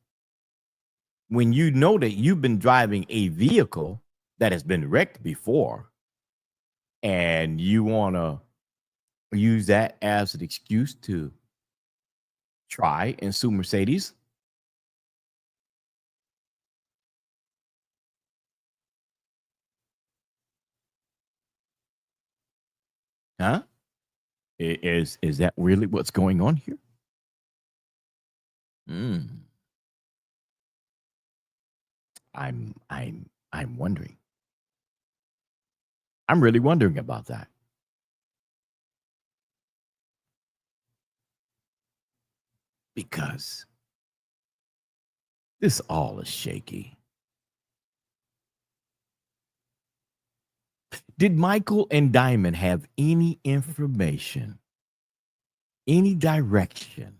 when you know that you've been driving a vehicle that has been wrecked before and you want to use that as an excuse to try and sue Mercedes? Huh? Is that really what's going on here? Mm, I'm wondering. I'm really wondering about that because this all is shaky. Did Michael and Diamond have any information, any direction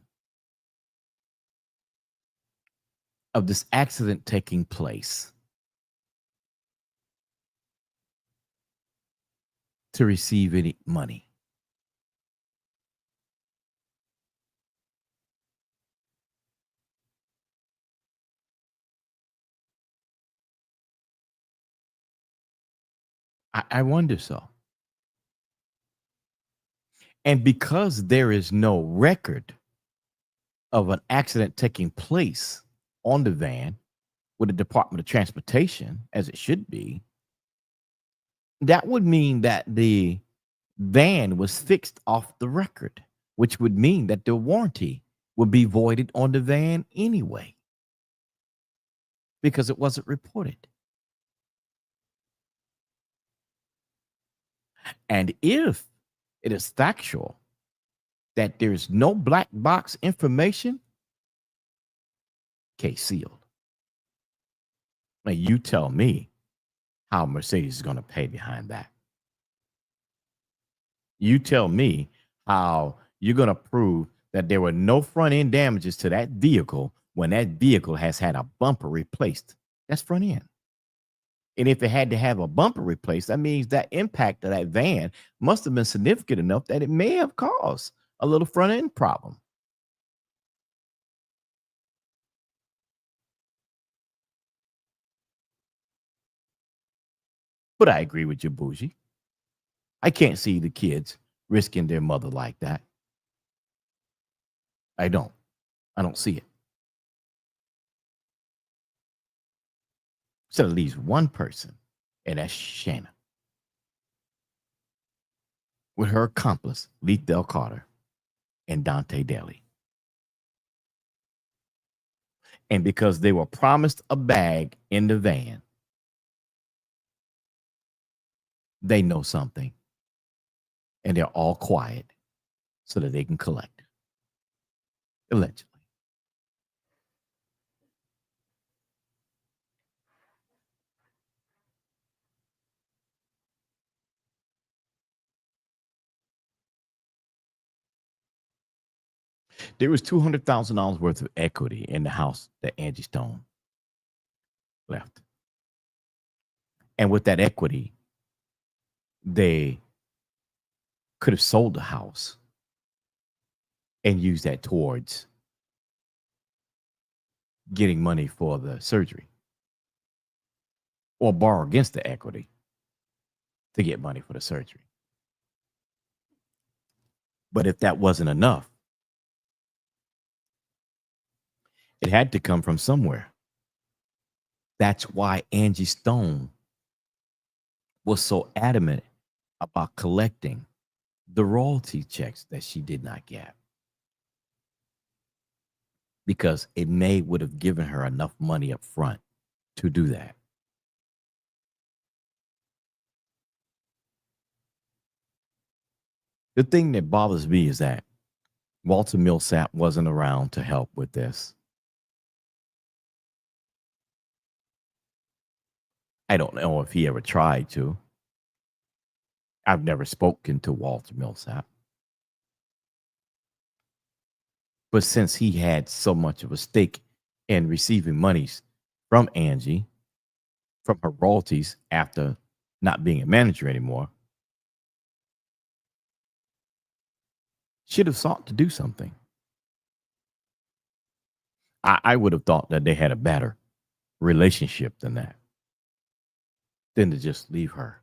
of this accident taking place to receive any money? I wonder so. And because there is no record of an accident taking place on the van with the Department of Transportation, as it should be, that would mean that the van was fixed off the record, which would mean that the warranty would be voided on the van anyway because it wasn't reported. And if it is factual that there's no black box information, case sealed. Now, you tell me how Mercedes is going to pay behind that. You tell me how you're going to prove that there were no front end damages to that vehicle when that vehicle has had a bumper replaced. That's front end. And if it had to have a bumper replaced, that means that impact of that van must have been significant enough that it may have caused a little front end problem. But I agree with you, Bougie. I can't see the kids risking their mother like that. I don't. I don't see it. So at least one person, and that's Shanna, with her accomplice, Lethal Carter and Dante Daly. And because they were promised a bag in the van, they know something. And they're all quiet so that they can collect. Allegedly. There was $200,000 worth of equity in the house that Angie Stone left. And with that equity, they could have sold the house and used that towards getting money for the surgery or borrow against the equity to get money for the surgery. But if that wasn't enough, it had to come from somewhere. That's why Angie Stone was so adamant about collecting the royalty checks that she did not get, because it would have given her enough money up front to do that. The thing that bothers me is that Walter Millsap wasn't around to help with this. I don't know if he ever tried to. I've never spoken to Walter Millsap. But since he had so much of a stake in receiving monies from Angie, from her royalties after not being a manager anymore, should have sought to do something. I would have thought that they had a better relationship than that, than to just leave her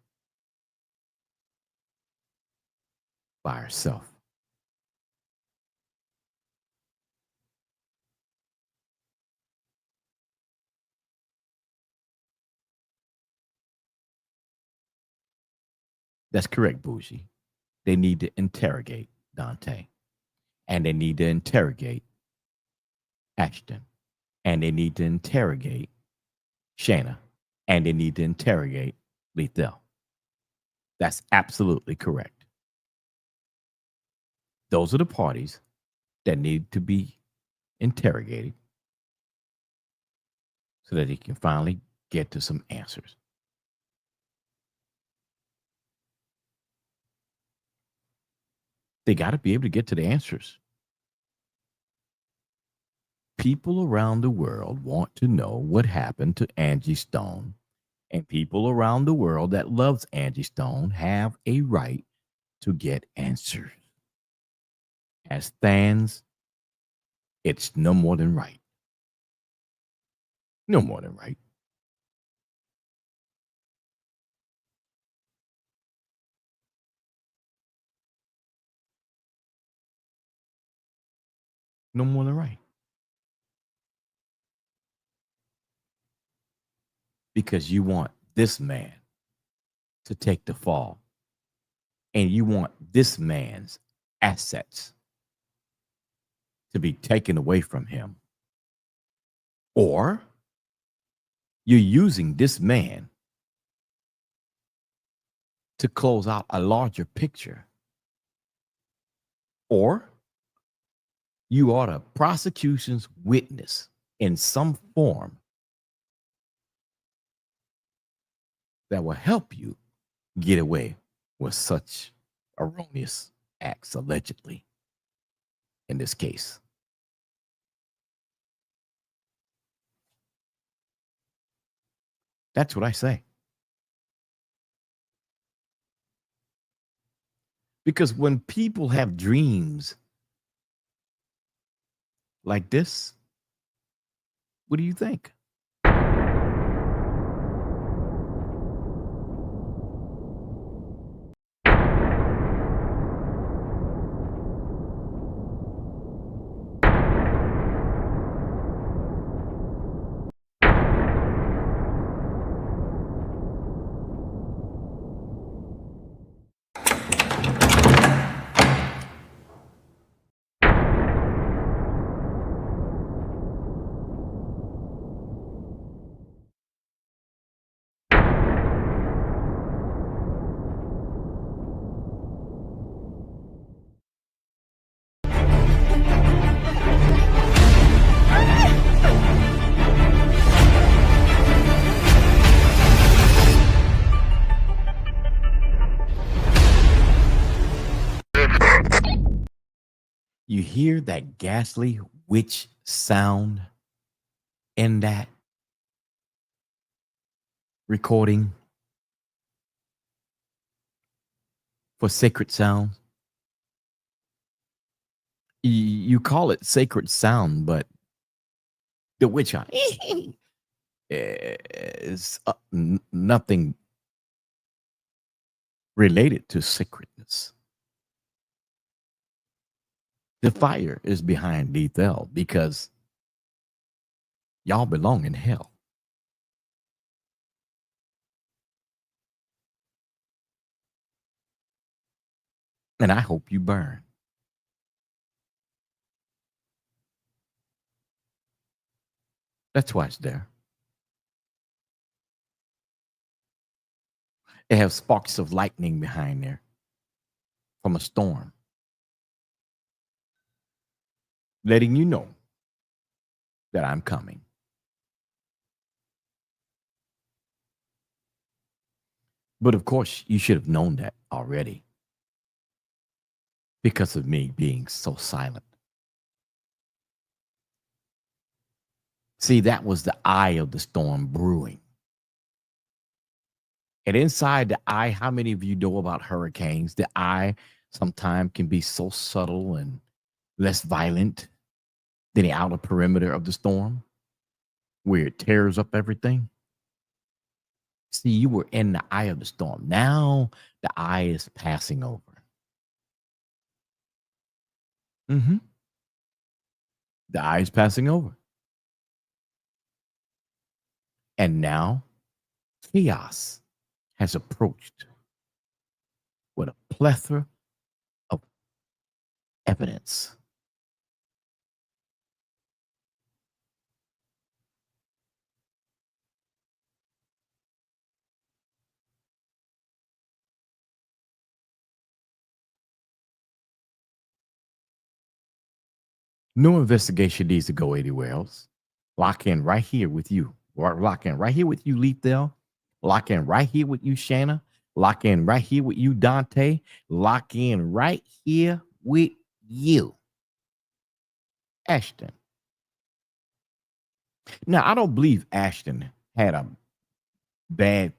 by herself. That's correct, Bougie. they need to interrogate Dante, and they need to interrogate Ashton, and they need to interrogate Shayna, and they need to interrogate Lethal. That's absolutely correct. Those are the parties that need to be interrogated so that he can finally get to some answers. They got to be able to get to the answers. People around the world want to know what happened to Angie Stone, and people around the world that loves Angie Stone have a right to get answers. As fans, it's no more than right. No more than right. No more than right. Because you want this man to take the fall, and you want this man's assets to be taken away from him. Or you're using this man to close out a larger picture. Or you are the prosecution's witness in some form that will help you get away with such erroneous acts, allegedly, in this case. That's what I say. Because when people have dreams like this, what do you think? You hear that ghastly witch sound in that recording for sacred sounds? You call it sacred sound, but the witch hunt is nothing related to sacredness. The fire is behind Lethal because y'all belong in hell. And I hope you burn. That's why it's there. It has sparks of lightning behind there from a storm, letting you know that I'm coming. But of course, you should have known that already because of me being so silent. See, that was the eye of the storm brewing. And inside the eye, how many of you know about hurricanes? The eye sometimes can be so subtle and less violent than the outer perimeter of the storm, where it tears up everything. See, you were in the eye of the storm. Now the eye is passing over. The eye is passing over. And now chaos has approached with a plethora evidence. No investigation needs to go anywhere else. Lock in right here with you. Or lock in right here with you, Lethal. Lock in right here with you, Shanna. Lock in right here with you, Dante. Lock in right here with you, Ashton. Now, I don't believe Ashton had a bad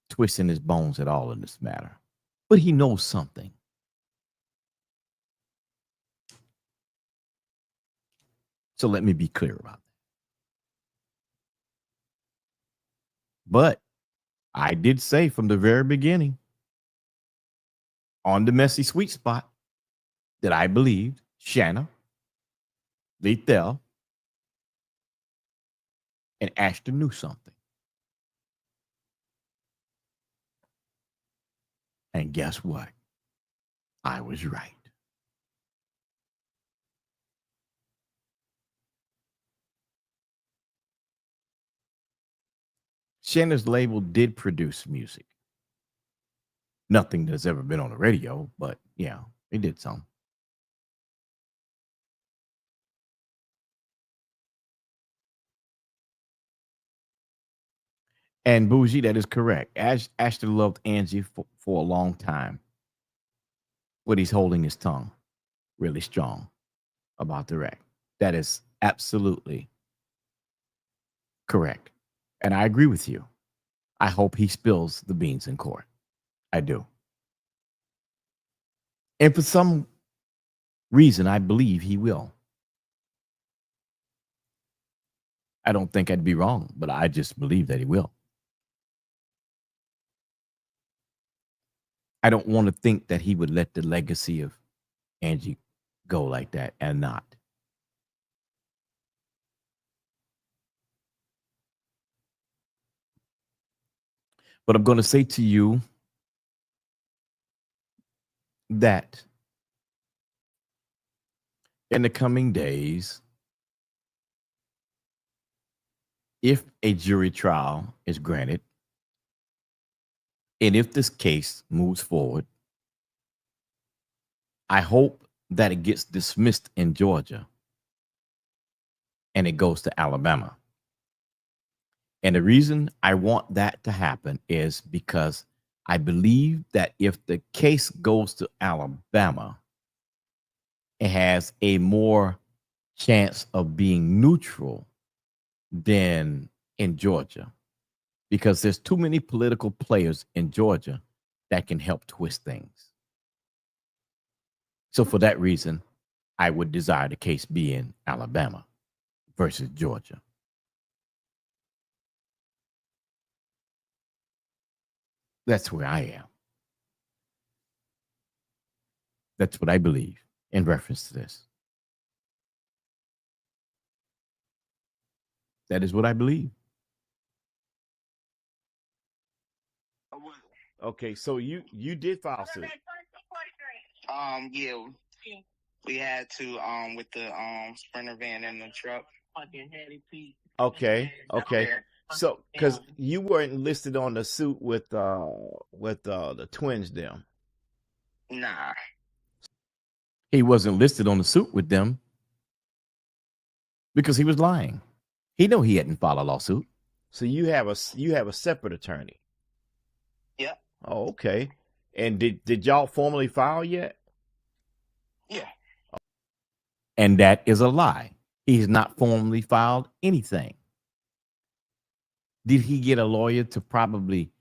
twist in his bones at all in this matter, but he knows something. So let me be clear about that. But I did say from the very beginning on the messy sweet spot that I believed Shanna, Lethal, and Ashton knew something. And guess what? I was right. Shanna's label did produce music. Nothing that's ever been on the radio, but yeah, it did some. And Bougie, that is correct. Ashton loved Angie for a long time, but he's holding his tongue really strong about the wreck. That is absolutely correct. And I agree with you. I hope he spills the beans in court. I do. And for some reason, I believe he will. I don't think I'd be wrong, but I just believe that he will. I don't want to think that he would let the legacy of Angie go like that and not. But I'm going to say to you that in the coming days, if a jury trial is granted, and if this case moves forward, I hope that it gets dismissed in Georgia and it goes to Alabama. And the reason I want that to happen is because I believe that if the case goes to Alabama, it has a more chance of being neutral than in Georgia, because there's too many political players in Georgia that can help twist things. So for that reason, I would desire the case be in Alabama versus Georgia. That's where I am. That's what I believe in reference to this. That is what I believe. Okay, so you did file suit. Yeah, we had to with the sprinter van and the truck. Okay. So because you weren't listed on the suit with the twins them. Nah. He wasn't listed on the suit with them because he was lying. He knew he hadn't filed a lawsuit. So you have a separate attorney. Yep. Oh, okay. And did y'all formally file yet? Yeah. And that is a lie. He's not formally filed anything. Did he get a lawyer to probably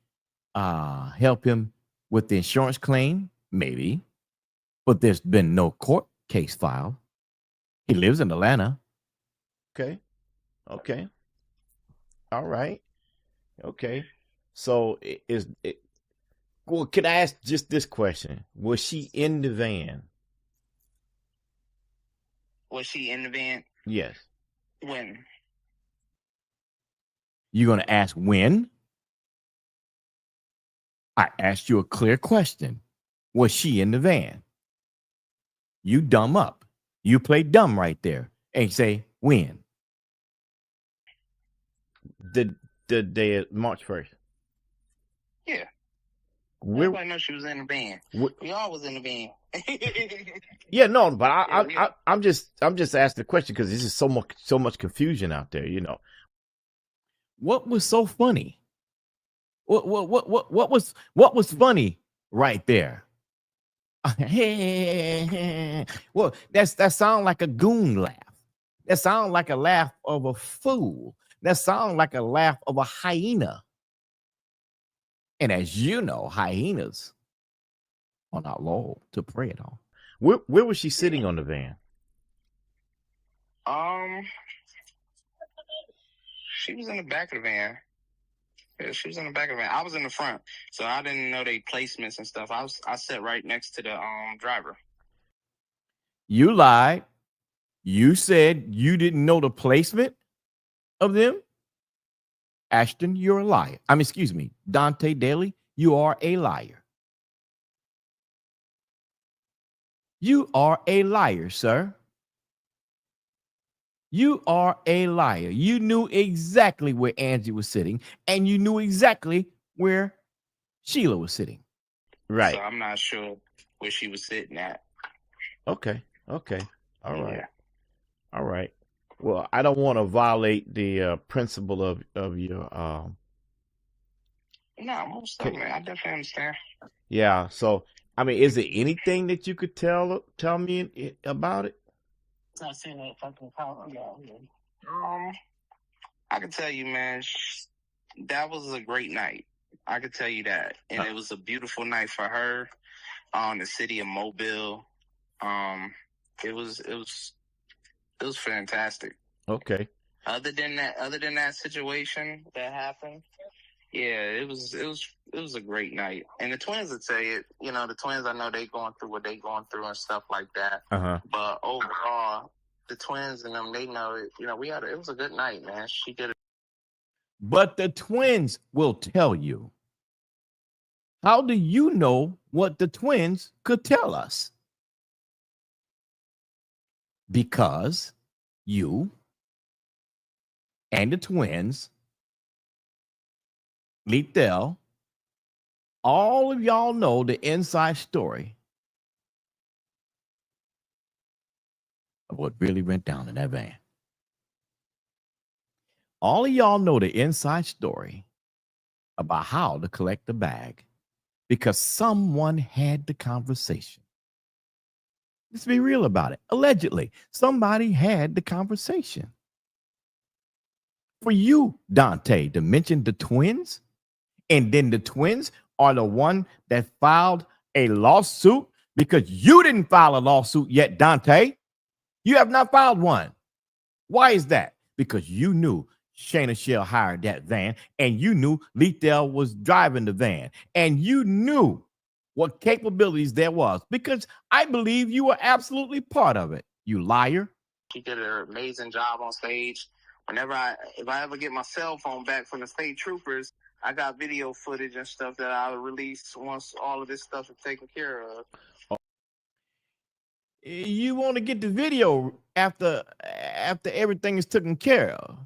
help him with the insurance claim? Maybe. But there's been no court case filed. He lives in Atlanta. Okay. All right. Okay. So well, can I ask just this question? Was she in the van? Was she in the van? Yes. When? You're going to ask when? I asked you a clear question. Was she in the van? You dumb up. You play dumb right there and say when. The day of March 1st. Yeah. Where, Everybody knows she was in the band. We all was in the band. yeah, no, but I'm just asking the question because this is so much confusion out there, you know. What was so funny? What was funny right there? Well, that sound like a goon laugh. That sound like a laugh of a fool. That sound like a laugh of a hyena. And as you know, hyenas are not law to prey at all. Where was she sitting on the van? She was in the back of the van. Yeah, she was in the back of the van. I was in the front, so I didn't know they placements and stuff. I sat right next to the driver. You lied. You said you didn't know the placement of them. Ashton, you're a liar. Excuse me, Dante Daly, you are a liar. You are a liar, sir. You are a liar. You knew exactly where Angie was sitting, and you knew exactly where Sheila was sitting. Right. So I'm not sure where she was sitting at. Okay. All right. Yeah. All right. Well, I don't want to violate the principle of your No, most definitely. I definitely understand. Yeah. So, is there anything that you could tell me about it? I can tell you, man, that was a great night. I could tell you that, and it was a beautiful night for her. The city of Mobile. It was fantastic. Okay. Other than that situation that happened, yeah, it was a great night. And the twins would say it. You know, the twins, I know they going through what they going through and stuff like that. But overall, the twins and them, they know it. You know, it was a good night, man. She did it. But the twins will tell you. How do you know what the twins could tell us? Because you and the twins, Lethal, all of y'all know the inside story of what really went down in that van. All of y'all know the inside story about how to collect the bag because someone had the conversation. Let's be real about it. Allegedly, somebody had the conversation. For you, Dante, to mention the twins, and then the twins are the one that filed a lawsuit because you didn't file a lawsuit yet, Dante. You have not filed one. Why is that? Because you knew Shayna Shell hired that van, and you knew Lethal was driving the van, and you knew what capabilities there was because I believe you were absolutely part of it. You liar. She did an amazing job on stage. If I ever get my cell phone back from the state troopers, I got video footage and stuff that I'll release once all of this stuff is taken care of. You want to get the video after everything is taken care of.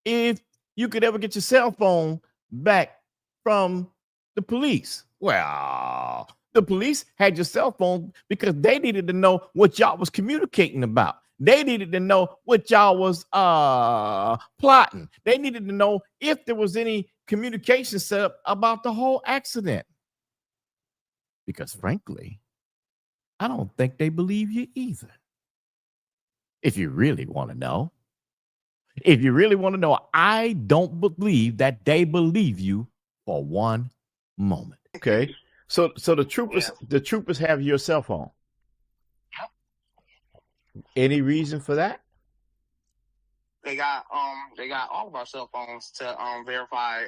If you could ever get your cell phone back from the police. Well, the police had your cell phone because they needed to know what y'all was communicating about. They needed to know what y'all was plotting. They needed to know if there was any communication set up about the whole accident. Because frankly, I don't think they believe you either. If you really want to know. I don't believe that they believe you for one moment. Okay. So the troopers have your cell phone. Any reason for that? They got all of our cell phones to verify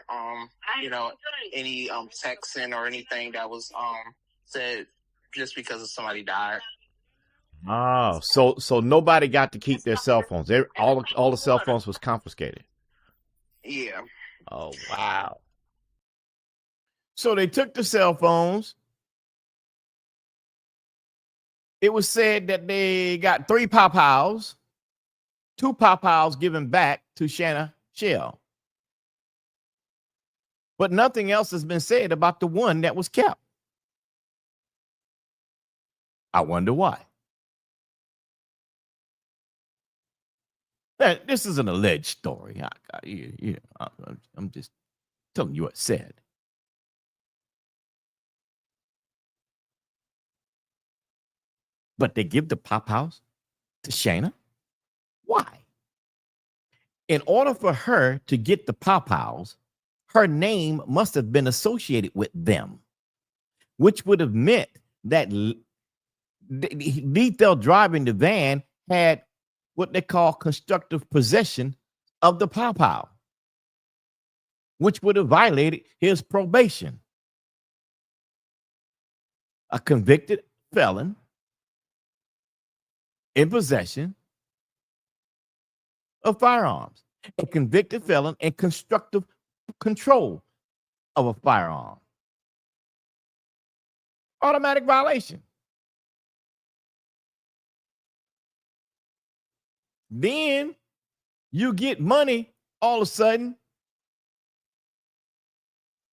any texting or anything that was said just because somebody died. Oh, so nobody got to keep their cell phones. All the cell phones was confiscated. Yeah. Oh, wow. So they took the cell phones it was said that they got 3 pow-pows, 2 pow-pows given back to Shanna Shell. But nothing else has been said about the one that was kept. I wonder why. Now, this is an alleged story. I'm just telling you what's said. But they give the pow-pows to Shayna? Why? In order for her to get the pow-pows, her name must have been associated with them, which would have meant that Lethal driving the van had what they call constructive possession of the pow-pow, which would have violated his probation. A convicted felon in possession of firearms, a convicted felon in constructive control of a firearm. Automatic violation. Then you get money all of a sudden.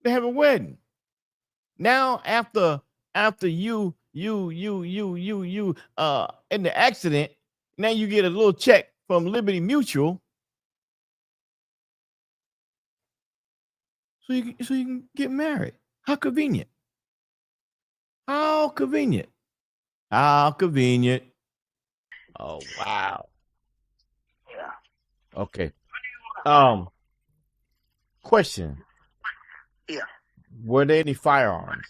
They have a wedding. Now after you in the accident, now you get a little check from Liberty Mutual so you can get married. How convenient. How convenient. How convenient. Oh wow. Yeah. Okay. Question. Yeah. Were there any firearms?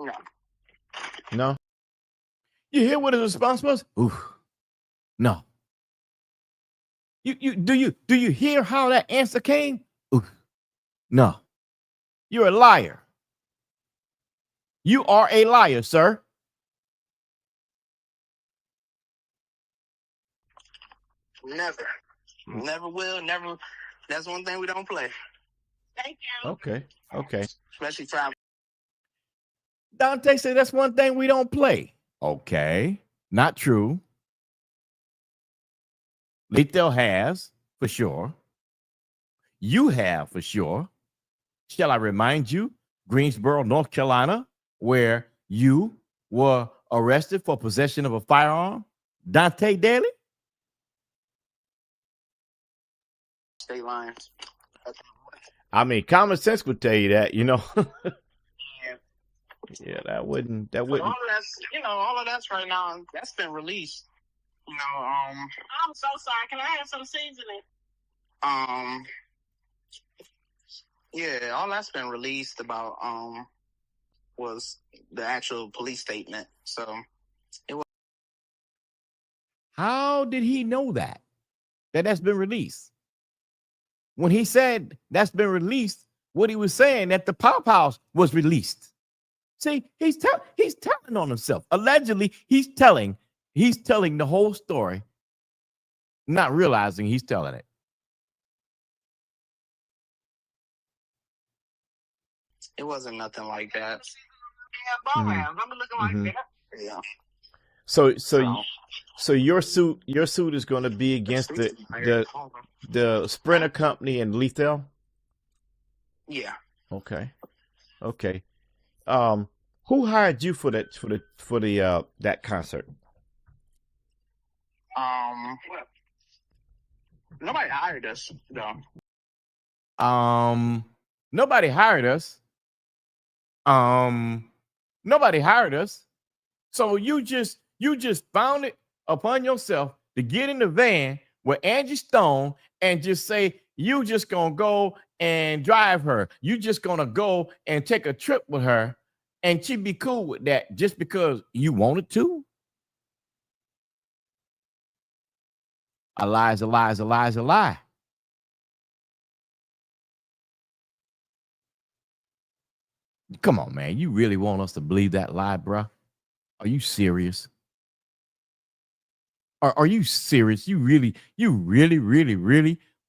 No. No. You hear what his response was? Ooh. No. Do you hear how that answer came? Ooh. No. You're a liar. You are a liar, sir. Never. Never will. Never. That's one thing we don't play. Thank you. Okay. Okay. Especially travel. Dante said that's one thing we don't play. Okay. Not true. Lethal has, for sure. You have, for sure. Shall I remind you, Greensboro, North Carolina, where you were arrested for possession of a firearm? Dante Daly? State lines. I mean, common sense would tell you that, you know. Yeah. Yeah, that wouldn't. All of that's, all of that's right now. That's been released. I'm so sorry. Can I have some seasoning? Yeah, all that's been released about was the actual police statement. So it was. How did he know that's been released? When he said that's been released, what he was saying that the pow-pows was released. See, he's telling on himself. Allegedly, he's telling the whole story, not realizing he's telling it. It wasn't nothing like that. Mm-hmm. I'm looking like that. Yeah. So your suit is going to be against the Sprinter Company and Lethal? Yeah. Okay. Who hired you for that concert? Nobody hired us, though. Nobody hired us. Nobody hired us. So you just found it upon yourself to get in the van with Angie Stone and just say you just gonna go and drive her. You just gonna go and take a trip with her, and she'd be cool with that just because you wanted to. A lie is a lie is a lie is a lie. Come on, man. You really want us to believe that lie, bruh? Are you serious? Are you serious? You really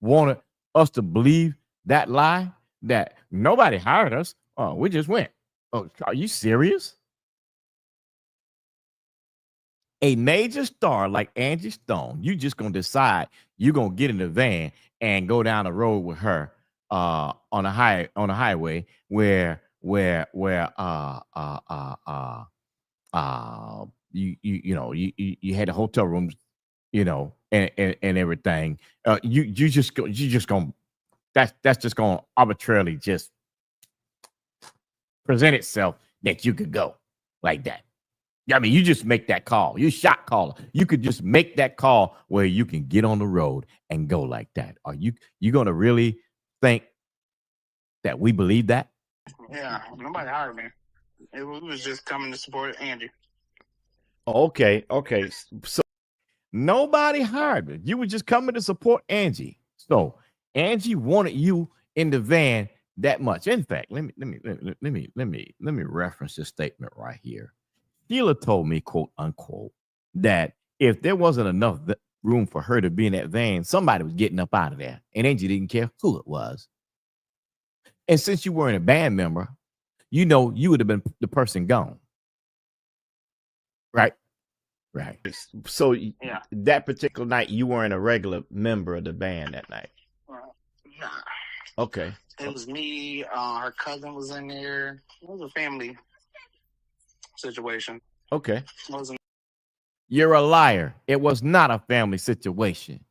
wanted us to believe that lie that nobody hired us? Oh, we just went. Oh, are you serious? A major star like Angie Stone, you just gonna decide you're gonna get in the van and go down the road with her on a highway where you had the hotel rooms, and everything. You just gonna that's just gonna arbitrarily just present itself that you could go like that. I mean, you just make that call. You shot caller. You could just make that call where you can get on the road and go like that. Are you gonna really think that we believe that? Yeah, nobody hired me. We was just coming to support Angie. Okay. So nobody hired me. You were just coming to support Angie. So Angie wanted you in the van that much. In fact, let me reference this statement right here. Sheila told me, quote unquote, that if there wasn't enough room for her to be in that van, somebody was getting up out of there. And Angie didn't care who it was. And since you weren't a band member, you would have been the person gone. Right. Right. So Yeah. that particular night, you weren't a regular member of the band that night. Nah. Okay. It was me. Her cousin was in there. It was a family situation. Okay. It wasn't. You're a liar. It was not a family situation.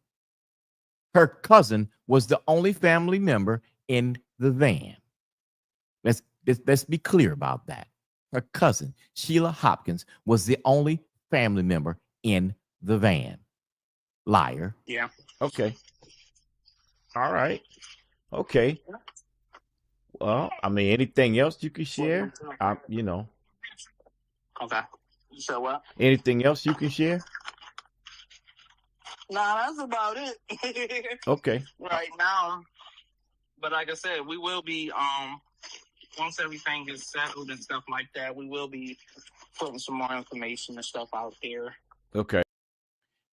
Her cousin was the only family member in the van. Let's be clear about that. Her cousin, Sheila Hopkins, was the only family member in the van. Liar. Yeah. Okay. All right. Okay. Well, I mean, anything else you can share? Okay. So what? Anything else you can share? Nah, that's about it. Okay. Right now. But like I said, we will be once everything is settled and stuff like that, we will be putting some more information and stuff out there. Okay.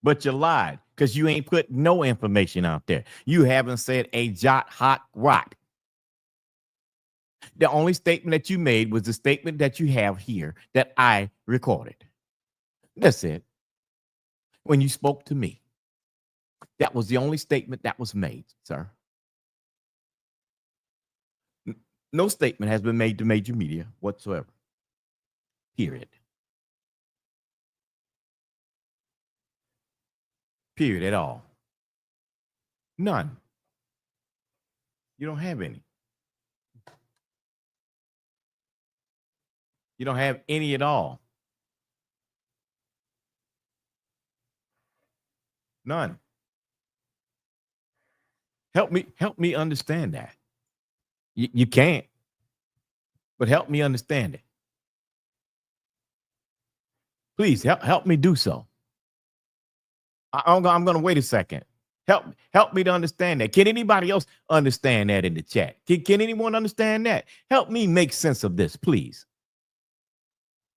But you lied because you ain't put no information out there. You haven't said a jot hot rot. The only statement that you made was the statement that you have here that I recorded. That's it. When you spoke to me, that was the only statement that was made, sir. No statement has been made to major media whatsoever. Period. Period at all. None. You don't have any. You don't have any at all. None. Help me understand that. You can't, but help me understand it. Please help me do so. I'm going to wait a second. Help me to understand that. Can anybody else understand that in the chat? Can anyone understand that? Help me make sense of this, please.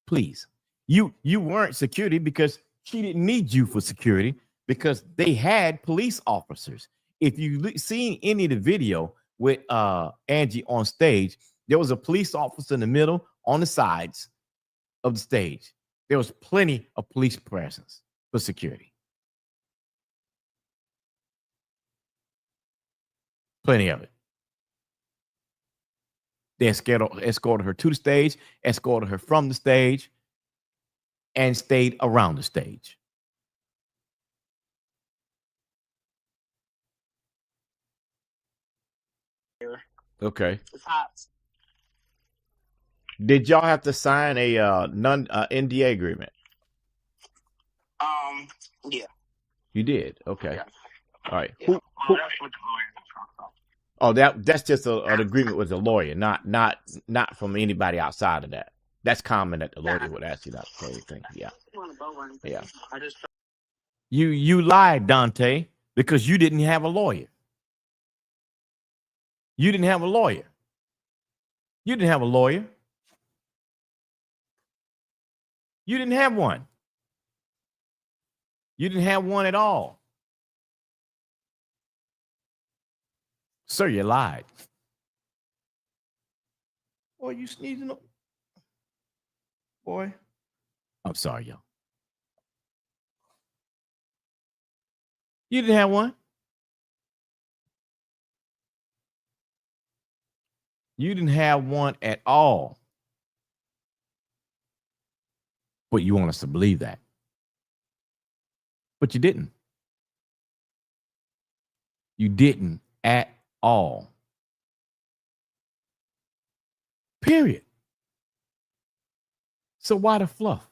Please. You weren't security because she didn't need you for security because they had police officers. If you seen any of the video with Angie on stage, there was a police officer in the middle, on the sides of the stage. There was plenty of police presence for security. Plenty of it. They escorted her to the stage, escorted her from the stage, and stayed around the stage. Okay. It's hot. Did y'all have to sign a NDA agreement? Yeah. You did. Okay. Yeah. All right. Yeah. Well, that's what the lawyer. That's just an agreement with the lawyer, not from anybody outside of that. That's common that the lawyer would ask you not to say anything. Yeah. Yeah. You lied, Dante, because you didn't have a lawyer. You didn't have a lawyer. You didn't have a lawyer. You didn't have one. You didn't have one at all. Sir, you lied. Well, you sneezing. Boy, I'm sorry, y'all. You didn't have one. You didn't have one at all. But you want us to believe that. But you didn't. You didn't at all. Period. So why the fluff?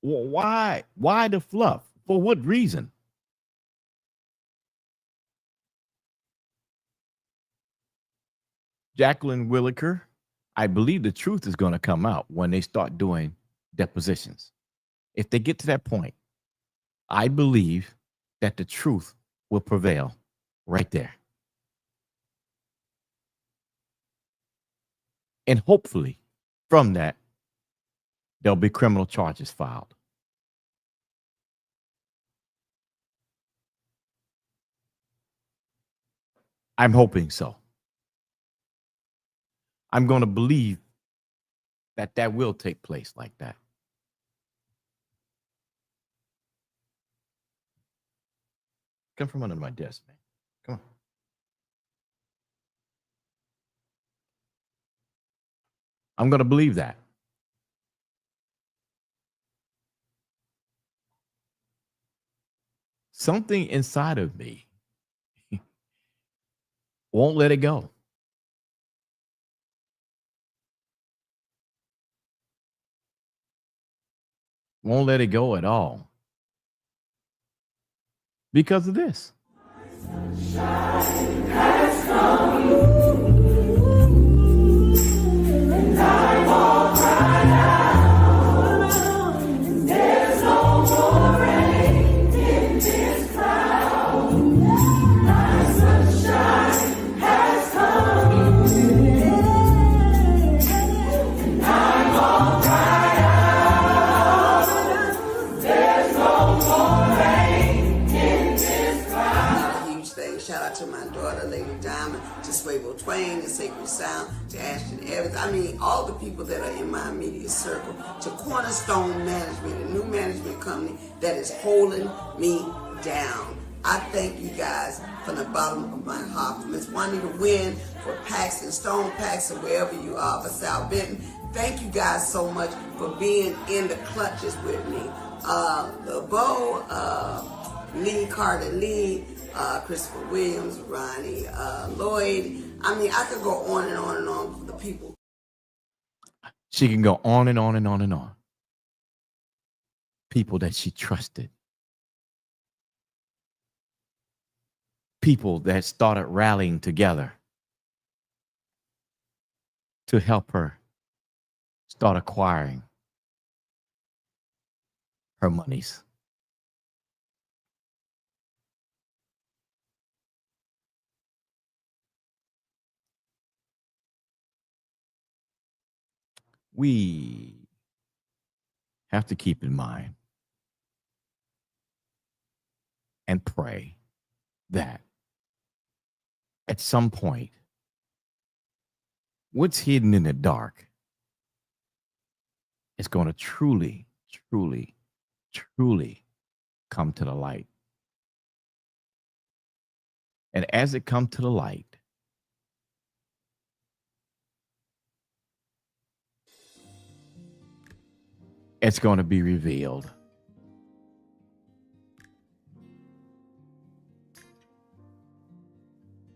Well, why? Why the fluff? For what reason? Jacqueline Williker, I believe the truth is going to come out when they start doing depositions. If they get to that point, I believe that the truth will prevail right there. And hopefully from that, there'll be criminal charges filed. I'm hoping so. I'm going to believe that that will take place like that. Come from under my desk, man. Come on. I'm going to believe that. Something inside of me won't let it go. Won't let it go at all. Because of this. To my daughter, Lady Diamond, to Swaybo Twain, to Sacred Sound, to Ashton Evans. I mean, all the people that are in my immediate circle, to Cornerstone Management, a new management company that is holding me down. I thank you guys from the bottom of my heart. For Miss Juanita Wynn, for Paxton, Stone Paxton, wherever you are, for Sal Benton. Thank you guys so much for being in the clutches with me. LeBeau, Lee Carter Lee, Christopher Williams, Ronnie Lloyd. I mean, I could go on and on and on for the people. She can go on and on and on and on. People that she trusted. People that started rallying together to help her start acquiring her monies. We have to keep in mind and pray that at some point, what's hidden in the dark is going to truly, truly, truly come to the light. And as it comes to the light, it's going to be revealed.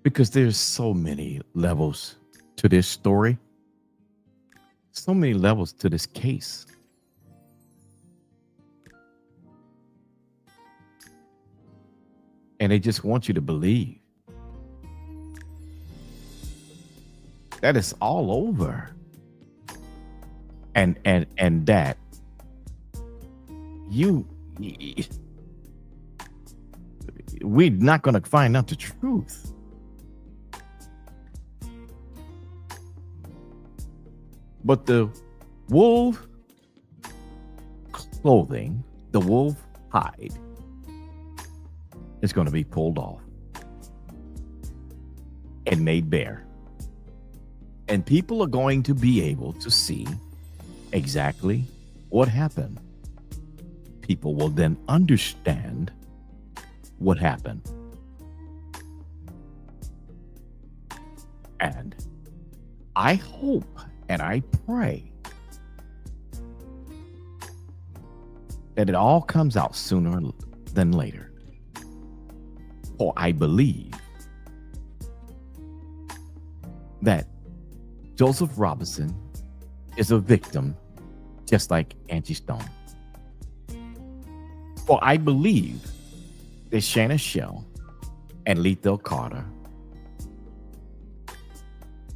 Because there's so many levels to this story. So many levels to this case. And they just want you to believe that it's all over. And that we're not going to find out the truth. But the wolf clothing, the wolf hide, is going to be pulled off and made bare. And people are going to be able to see exactly what happened. People will then understand what happened. And I hope and I pray that it all comes out sooner than later. For I believe that Joseph Robinson is a victim just like Angie Stone. For I believe that Shanna Shell and Lethal Carter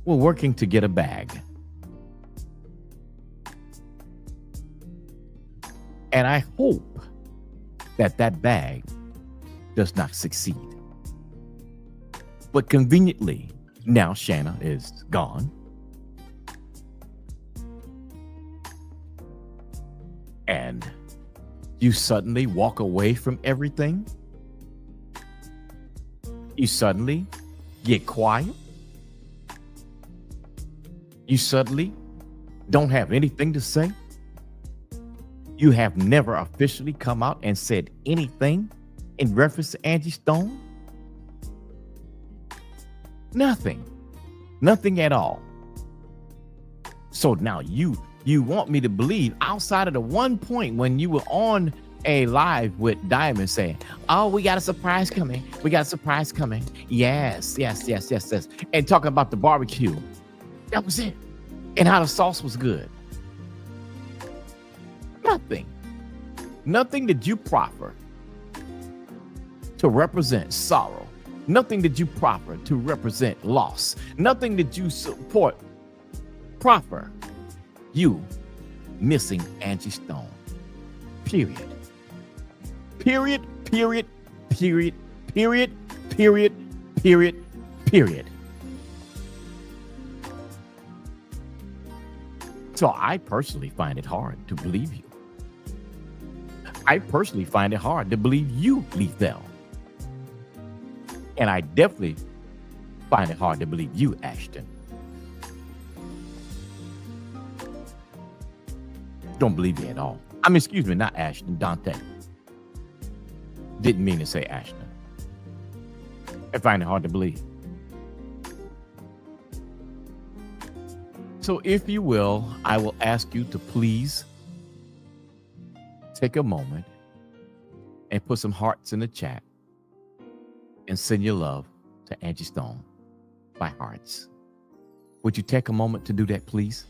were working to get a bag. And I hope that that bag does not succeed. But conveniently, now Shanna is gone. And you suddenly walk away from everything. You suddenly get quiet. You suddenly don't have anything to say. You have never officially come out and said anything in reference to Angie Stone. Nothing at all. So now you want me to believe, outside of the one point when you were on a live with Diamond saying, oh, we got a surprise coming. We got a surprise coming. Yes. And talking about the barbecue. That was it. And how the sauce was good. Nothing that you proffer to represent sorrow. Nothing that you proffer to represent loss. Nothing that you support proffer you missing Angie Stone. Period. So I personally find it hard to believe you. I personally find it hard to believe you, Lethal. And I definitely find it hard to believe you, Ashton. Don't believe me at all. I mean, excuse me, not Ashton, Dante. Didn't mean to say Ashton. I find it hard to believe. So if you will, I will ask you to please take a moment and put some hearts in the chat and send your love to Angie Stone by hearts. Would you take a moment to do that, please?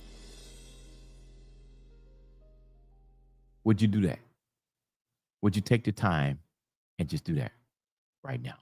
Would you do that? Would you take the time and just do that right now?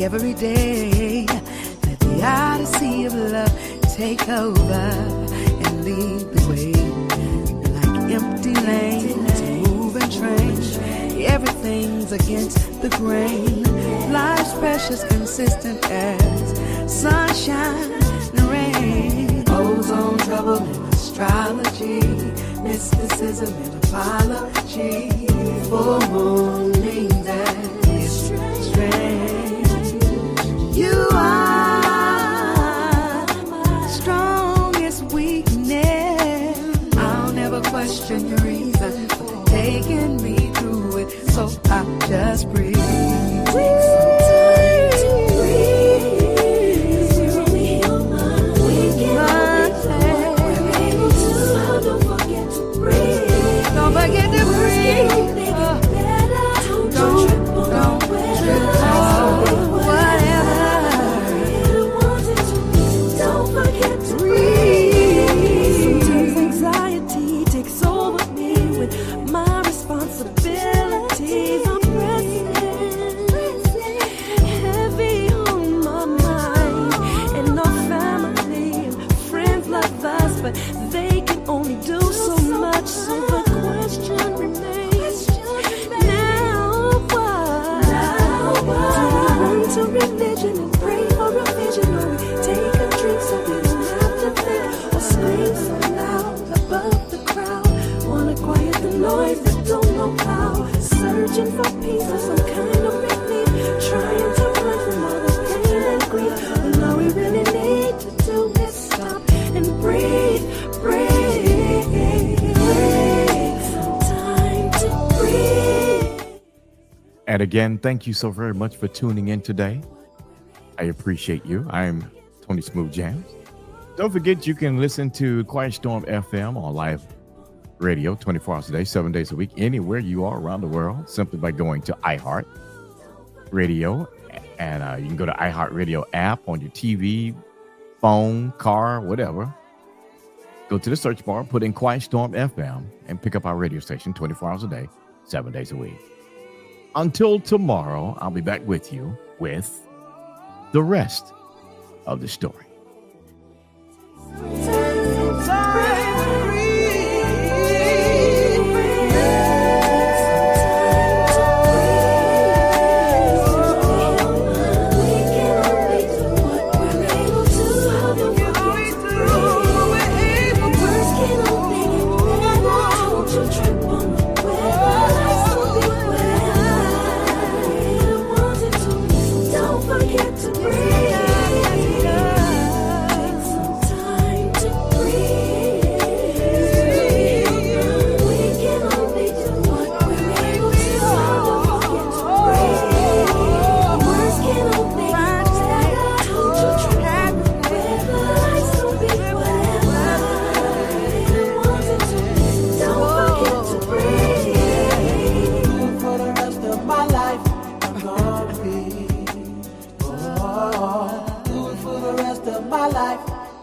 Every day, let the odyssey of love take over and lead the way. Like empty lanes, moving trains, everything's against the grain. Life's precious, consistent as sunshine and rain. Ozone trouble in astrology, mysticism and apology. Full moon means that it's strange. You are my strongest weakness. I'll never question your reason for taking me through it, so I just breathe. Take some time to breathe. 'Cause we're only human. We can't we're able to. So don't forget to breathe. Don't forget to breathe. Make it better. Don't trip on the weather. Sometimes anxiety takes over me with my responsibility. They can only do so much, so the question remains. Now what? Do we run to religion and pray for a vision, or we take a drink so we don't have to think, or scream so loud above the crowd? Wanna quiet the noise but don't know how. Searching for peace or some kind of relief, trying to run from all the pain and grief. But all we really need to do is stop and breathe, some time to breathe. And again, thank you so very much for tuning in today. I appreciate you. I'm Tony Smooth Jams. Don't forget you can listen to Quiet Storm FM on live radio 24 hours a day, 7 days a week, anywhere you are around the world, simply by going to iHeart Radio. And you can go to iHeart Radio app on your TV, phone, car, whatever. Go to the search bar, put in Quiet Storm FM, and pick up our radio station 24 hours a day, 7 days a week. Until tomorrow, I'll be back with you with the rest of the story.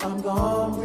I'm gonna